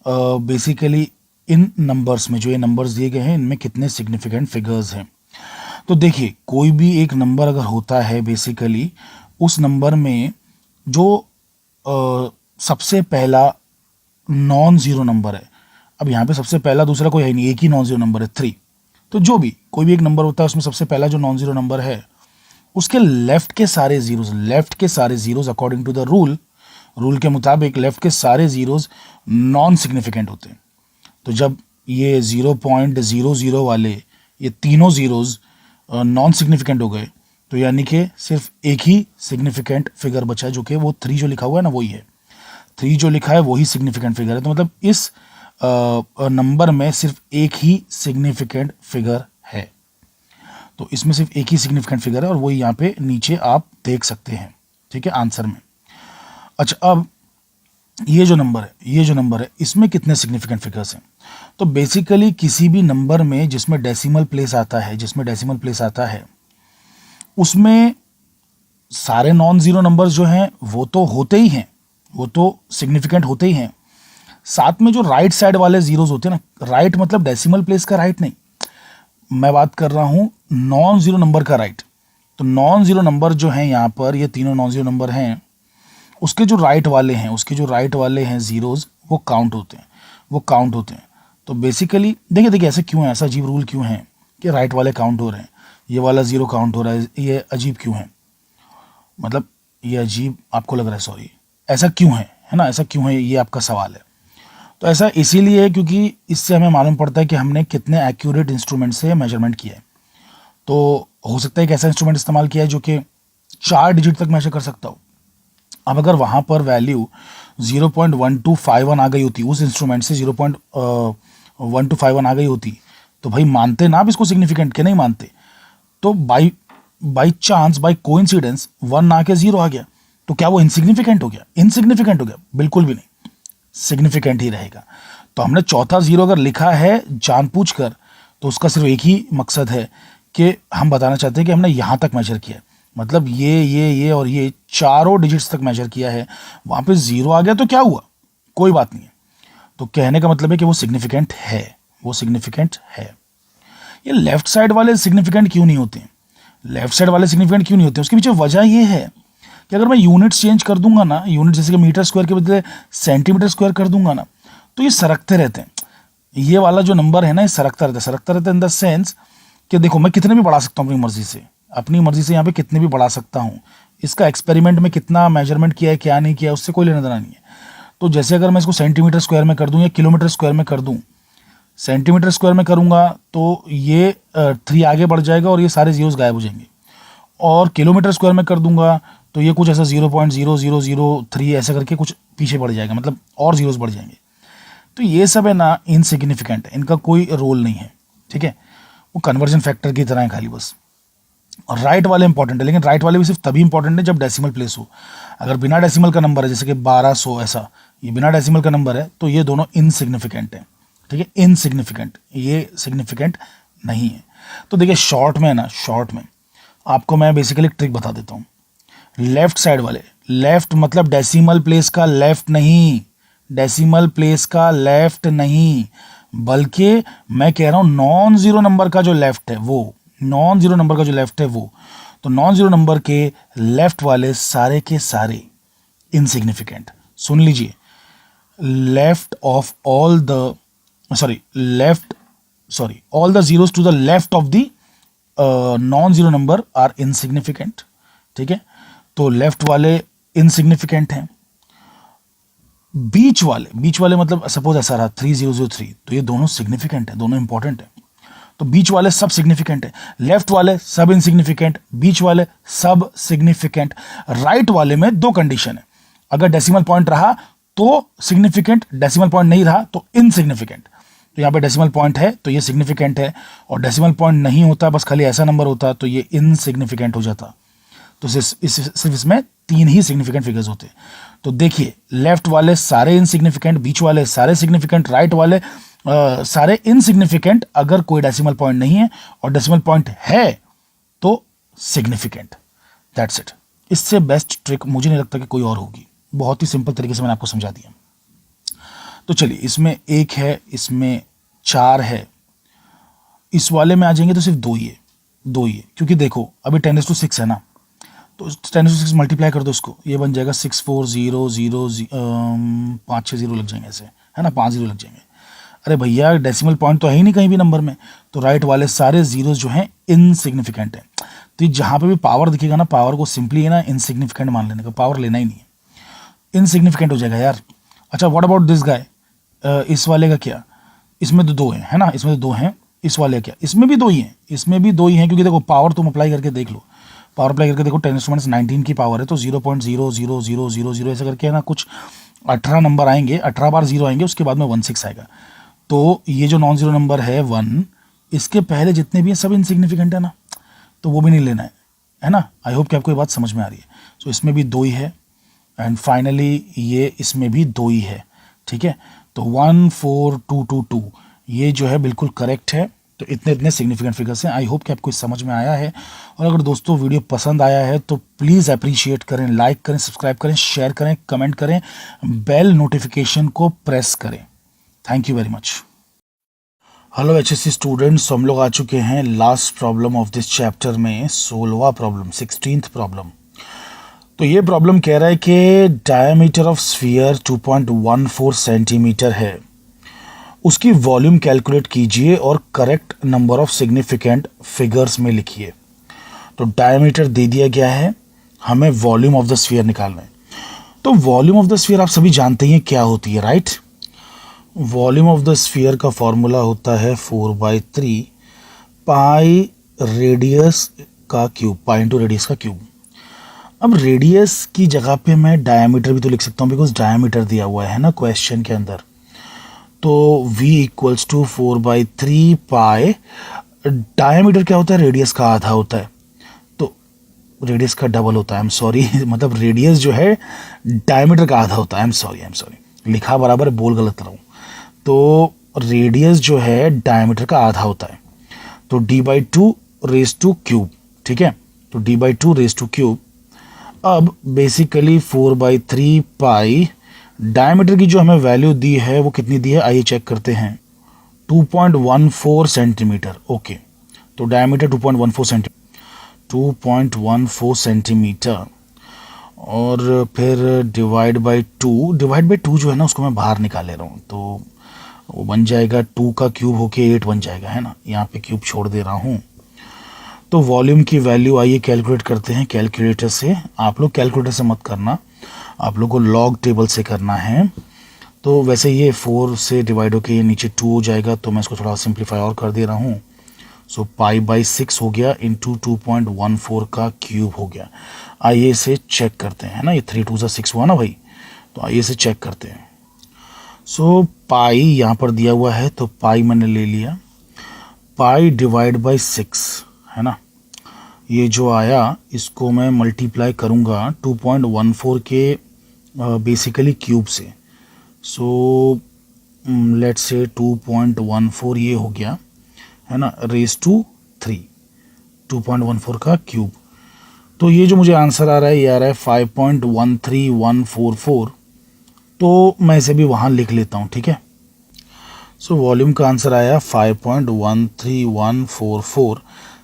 बेसिकली इन नंबर्स में, जो ये नंबर्स दिए गए हैं इनमें कितने सिग्निफिकेंट फिगर्स हैं। तो देखिए कोई भी एक नंबर अगर होता है बेसिकली उस नंबर में जो सबसे पहला नॉन जीरो नंबर है, अब यहाँ पे सबसे पहला दूसरा कोई है नहीं, एक ही नॉन जीरो नंबर है 3। तो जो भी कोई भी एक नंबर होता है उसमें सबसे पहला जो नॉन जीरो नंबर है उसके लेफ्ट के सारे zeros according to the rule के मुताबिक लेफ्ट के सारे जीरोज नॉन सिग्निफिकेंट होते हैं। तो जब ये 0.00 वाले ये तीनों जीरोज नॉन सिग्निफिकेंट हो गए तो यानी कि सिर्फ एक ही सिग्निफिकेंट फिगर बचा है, जो कि वो 3 जो लिखा हुआ है ना वही है, 3 जो लिखा है वही सिग्निफिकेंट फिगर है। तो मतलब इस नंबर में सिर्फ एक ही सिग्निफिकेंट फिगर है, तो इसमें सिर्फ एक ही सिग्निफिकेंट फिगर है और वही यहाँ पे नीचे आप देख सकते हैं, ठीक है, आंसर में। अच्छा, अब ये जो नंबर है इसमें कितने सिग्निफिकेंट फिगर्स हैं। तो बेसिकली किसी भी नंबर में जिसमें डेसिमल प्लेस आता है उसमें सारे नॉन जीरो नंबर्स जो हैं वो तो होते ही हैं, वो तो सिग्निफिकेंट होते ही हैं। साथ में जो राइट साइड वाले जीरोस होते हैं ना, राइट मतलब डेसिमल प्लेस का राइट नहीं, मैं बात कर रहा हूं नॉन जीरो नंबर का राइट। तो नॉन जीरो नंबर जो हैं यहाँ पर, ये तीनों नॉन जीरो नंबर हैं, उसके जो राइट वाले हैं जीरोस वो काउंट होते हैं। तो बेसिकली देखिए ऐसे क्यों है, ऐसा अजीब रूल क्यों है कि राइट वाले काउंट हो रहे हैं, ये वाला जीरो काउंट हो रहा है, ये अजीब क्यों है, मतलब ये अजीब आपको लग रहा है, सॉरी, ऐसा क्यों है ना, ऐसा क्यों है, ये आपका सवाल है। तो ऐसा इसीलिए है क्योंकि इससे हमें मालूम पड़ता है कि हमने कितने एक्यूरेट इंस्ट्रूमेंट से मेजरमेंट किया है। तो हो सकता है एक ऐसा इंस्ट्रूमेंट इस्तेमाल किया है जो कि 4 डिजिट तक मेजर कर सकता हो। अब अगर वहाँ पर वैल्यू 0.1251 आ गई होती, उस इंस्ट्रूमेंट से 0.1251 आ गई होती, तो भाई मानते ना आप इसको सिग्निफिकेंट, के नहीं मानते। तो बाई चांस, बाई कोइंसिडेंस 1 आके 0 आ गया, तो क्या वो इनसिग्निफिकेंट हो गया? बिल्कुल भी नहीं, सिग्निफिकेंट ही रहेगा। तो हमने चौथा 0 अगर लिखा है जानबूझकर, तो उसका सिर्फ एक ही मकसद है कि हम बताना चाहते हैं कि हमने यहाँ तक मेजर किया है, मतलब ये और ये चारों डिजिट्स तक मेजर किया है, वहाँ पे 0 आ गया तो क्या हुआ, कोई बात नहीं है। तो कहने का मतलब है कि वो सिग्निफिकेंट है। ये लेफ्ट साइड वाले सिग्निफिकेंट क्यों नहीं होते हैं? उसके पीछे वजह ये है कि अगर मैं यूनिट्स चेंज कर दूंगा ना, यूनिट जैसे कि मीटर स्क्वायर के बदले सेंटीमीटर स्क्वायर कर दूंगा ना, तो ये सरकते रहते हैं। ये वाला जो नंबर है ना, ये सरकता रहता है इन द सेंस कि देखो मैं कितने भी बढ़ा सकता हूँ अपनी मर्जी से यहाँ पे कितने भी बढ़ा सकता हूँ। इसका एक्सपेरिमेंट में कितना मेजरमेंट किया है क्या नहीं किया उससे कोई लेना देना नहीं है। तो जैसे अगर मैं इसको सेंटीमीटर स्क्वायर में कर दूं या किलोमीटर स्क्वायर में कर दूं, सेंटीमीटर स्क्वायर में करूंगा तो ये 3 आगे बढ़ जाएगा और ये सारे जीरोस गायब हो जाएंगे, और किलोमीटर स्क्वायर में कर दूंगा तो ये कुछ ऐसा 0.0003 ऐसा करके कुछ पीछे बढ़ जाएगा, मतलब और जीरोस बढ़ जाएंगे। तो ये सब है ना इनसिग्निफिकेंट है, इनका कोई रोल नहीं है, ठीक है, वो कन्वर्जन फैक्टर की तरह है खाली बस। और राइट वाले इंपॉर्टेंट है, लेकिन राइट वाले भी सिर्फ तभी इंपॉर्टेंट है जब डेसिमल प्लेस हो। अगर बिना डेसिमल का नंबर है जैसे कि 1200 ऐसा, ये बिना डेसिमल का नंबर है तो ये दोनों इनसिग्निफिकेंट है, ठीक है, इनसिग्निफिकेंट, ये सिग्निफिकेंट नहीं है। तो देखिए शॉर्ट में आपको मैं बेसिकली ट्रिक बता देता हूँ। लेफ्ट साइड वाले, लेफ्ट मतलब डेसिमल प्लेस का नहीं, बल्कि मैं कह रहा हूँ नॉन जीरो नंबर का जो लेफ्ट है वो, तो नॉन जीरो नंबर के लेफ्ट वाले सारे के सारे इनसिग्निफिकेंट। सुन लीजिए, all the zeros to the left of the non zero number are insignificant, ठीक है। तो लेफ्ट वाले इनसिग्निफिकेंट हैं। बीच वाले मतलब सपोज ऐसा रहा 3003, तो ये दोनों सिग्निफिकेंट है, दोनों इंपॉर्टेंट है। तो बीच वाले सब सिग्निफिकेंट है, लेफ्ट वाले सब इनसिग्निफिकेंट, बीच वाले सब सिग्निफिकेंट। राइट वाले में दो कंडीशन है, अगर डेसिमल पॉइंट रहा तो सिग्निफिकेंट, डेसिमल पॉइंट नहीं रहा तो इनसिग्निफिकेंट। तो यहाँ पे डेसिमल पॉइंट है तो ये सिग्निफिकेंट है, और डेसिमल पॉइंट नहीं होता, बस खाली ऐसा नंबर होता तो ये इनसिग्निफिकेंट हो जाता। तो सिर्फ इसमें 3 ही सिग्निफिकेंट फिगर्स होते। तो देखिए, लेफ्ट वाले सारे इनसिग्निफिकेंट, बीच वाले सारे सिग्निफिकेंट, राइट वाले सारे इनसिग्निफिकेंट अगर कोई डेसिमल पॉइंट नहीं है, और डेसिमल पॉइंट है तो सिग्निफिकेंट। That's it. इससे बेस्ट ट्रिक मुझे नहीं लगता कि कोई और होगी। बहुत ही सिंपल तरीके से मैंने आपको समझा दिया। तो चलिए, इसमें 1 है, इसमें 4 है, इस वाले में आ जाएंगे तो सिर्फ 2 ही है, 2 ही है, क्योंकि देखो अभी 10⁶ है ना, तो 10⁶ मल्टीप्लाई कर दो इसको, ये बन जाएगा 6 4 0 0 5 6 0 लग जाएंगे ऐसे, है ना, 5 0 लग जाएंगे। अरे भैया, डेसिमल पॉइंट तो है ही नहीं कहीं भी नंबर में, तो राइट वाले सारे जीरोस जो हैं इनसिग्निफिकेंट है। तो जहाँ पे भी पावर दिखेगा ना, पावर को सिंपली है ना इनसिग्निफिकेंट मान लेने का, पावर लेना ही नहीं है, इनसिग्निफिकेंट हो जाएगा यार। अच्छा, व्हाट अबाउट दिस गाय, इस वाले का क्या, इसमें तो 2 है ना, इसमें तो 2 हैं, इस वाले क्या, इसमें भी 2 ही हैं, इसमें भी 2 ही हैं, क्योंकि देखो पावर तुम अप्लाई करके देख लो, पावर अप्लाई करके देखो, 10⁻⁹ की पावर है तो 0.00000 ऐसे करके है ना, कुछ 18 नंबर आएंगे, 18 बार 0 आएंगे, उसके बाद में 16 आएगा। तो ये जो नॉन जीरो नंबर है 1, इसके पहले जितने भी हैं सब इनसिग्निफिकेंट है ना, तो वो भी नहीं लेना है ना। आई होप कि आपको ये बात समझ में आ रही है। सो इसमें भी 2 ही है, एंड फाइनली ये इसमें भी 2 ही है, ठीक है। तो 1 4 2 2 2 ये जो है बिल्कुल करेक्ट है। तो इतने इतने सिग्निफिकेंट फिगर्स हैं। आई होप कि आपको समझ में आया है, और अगर दोस्तों वीडियो पसंद आया है तो प्लीज़ अप्रिशिएट करें, लाइक करें, सब्सक्राइब करें, शेयर करें, कमेंट करें, बेल नोटिफिकेशन को प्रेस करें। Thank you very much. Hello HSC students, हम लोग आ चुके हैं last problem of this chapter में, 16वां प्रॉब्लम, 16th प्रॉब्लम। तो ये प्रॉब्लम कह रहा है कि डायमीटर ऑफ स्फीयर 2.14 सेंटीमीटर है, उसकी वॉल्यूम कैलकुलेट कीजिए और correct number of significant figures में लिखिए। तो डायमीटर दे दिया गया है, हमें वॉल्यूम ऑफ द स्फीयर निकालना है। तो वॉल्यूम ऑफ द स्फीयर आप सभी जानते हैं क्या होती है, right. Volume of the sphere का फॉर्मूला होता है 4/3 पाई रेडियस का क्यूब, पाई इंटू रेडियस का क्यूब। अब रेडियस की जगह पे मैं डायमीटर भी तो लिख सकता हूँ, बिकॉज डायमीटर दिया हुआ है ना क्वेश्चन के अंदर। तो v = 4/3 पाई, डायमीटर क्या होता है, रेडियस का आधा होता है, तो रेडियस का डबल होता है, आई एम सॉरी मतलब रेडियस जो है डायमीटर का आधा होता है, आई एम सॉरी, लिखा बराबर बोल गलत रहा हूँ। तो रेडियस जो है डायमीटर का आधा होता है, तो d/2⁻³ ठीक है, तो d/2⁻³। अब बेसिकली 4/3 पाई, डायमीटर की जो हमें वैल्यू दी है वो कितनी दी है, आइए चेक करते हैं, 2.14 सेंटीमीटर। ओके, तो डायमीटर 2.14 सेंटीमीटर, और फिर डिवाइड बाई 2 जो है ना उसको मैं बाहर निकाल ले रहा हूँ, तो वो बन जाएगा 2 का क्यूब होके 8 बन जाएगा, है ना, यहाँ पे क्यूब छोड़ दे रहा हूँ। तो वॉल्यूम की वैल्यू आइए कैलकुलेट करते हैं कैलकुलेटर से। आप लोग कैलकुलेटर से मत करना, आप लोग को लॉग टेबल से करना है। तो वैसे ये 4 से डिवाइड होके ये नीचे 2 हो जाएगा, तो मैं इसको थोड़ा सिंप्लीफाई और कर दे रहा हूँ। सो π/6 हो गया इंटू 2.14 का क्यूब हो गया। आइए इसे चेक करते हैं, है ना, ये 3 2 6 हुआ ना भाई, तो आइए इसे चेक करते हैं। सो पाई यहाँ पर दिया हुआ है, तो पाई मैंने ले लिया, पाई डिवाइड बाई 6, है ना, ये जो आया इसको मैं मल्टीप्लाई करूँगा 2.14 के बेसिकली क्यूब से। सो लेट्स से 2.14 ये हो गया, है ना, रेज़ टू 3, 2.14 का क्यूब। तो ये जो मुझे आंसर आ रहा है ये आ रहा है 5.13144। तो मैं इसे भी वहाँ लिख लेता हूँ, ठीक है। सो वॉल्यूम का आंसर आया 5.13144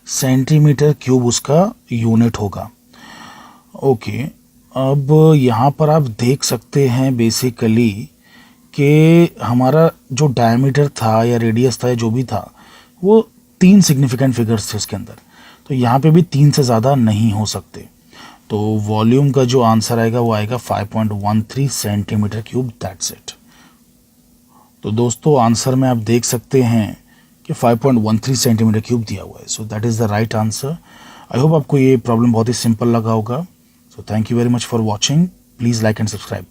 सेंटीमीटर क्यूब, उसका यूनिट होगा। ओके, अब यहाँ पर आप देख सकते हैं बेसिकली कि हमारा जो डायमीटर था या रेडियस था या जो भी था, वो 3 सिग्निफिकेंट फिगर्स थे उसके अंदर, तो यहाँ पे भी 3 से ज़्यादा नहीं हो सकते। तो वॉल्यूम का जो आंसर आएगा वो आएगा 5.13 सेंटीमीटर क्यूब, दैट्स इट। तो दोस्तों आंसर में आप देख सकते हैं कि 5.13 सेंटीमीटर क्यूब दिया हुआ है। So that is the right answer. I hope आपको ये प्रॉब्लम बहुत ही सिंपल लगा होगा। So thank you very much for watching. Please like and subscribe.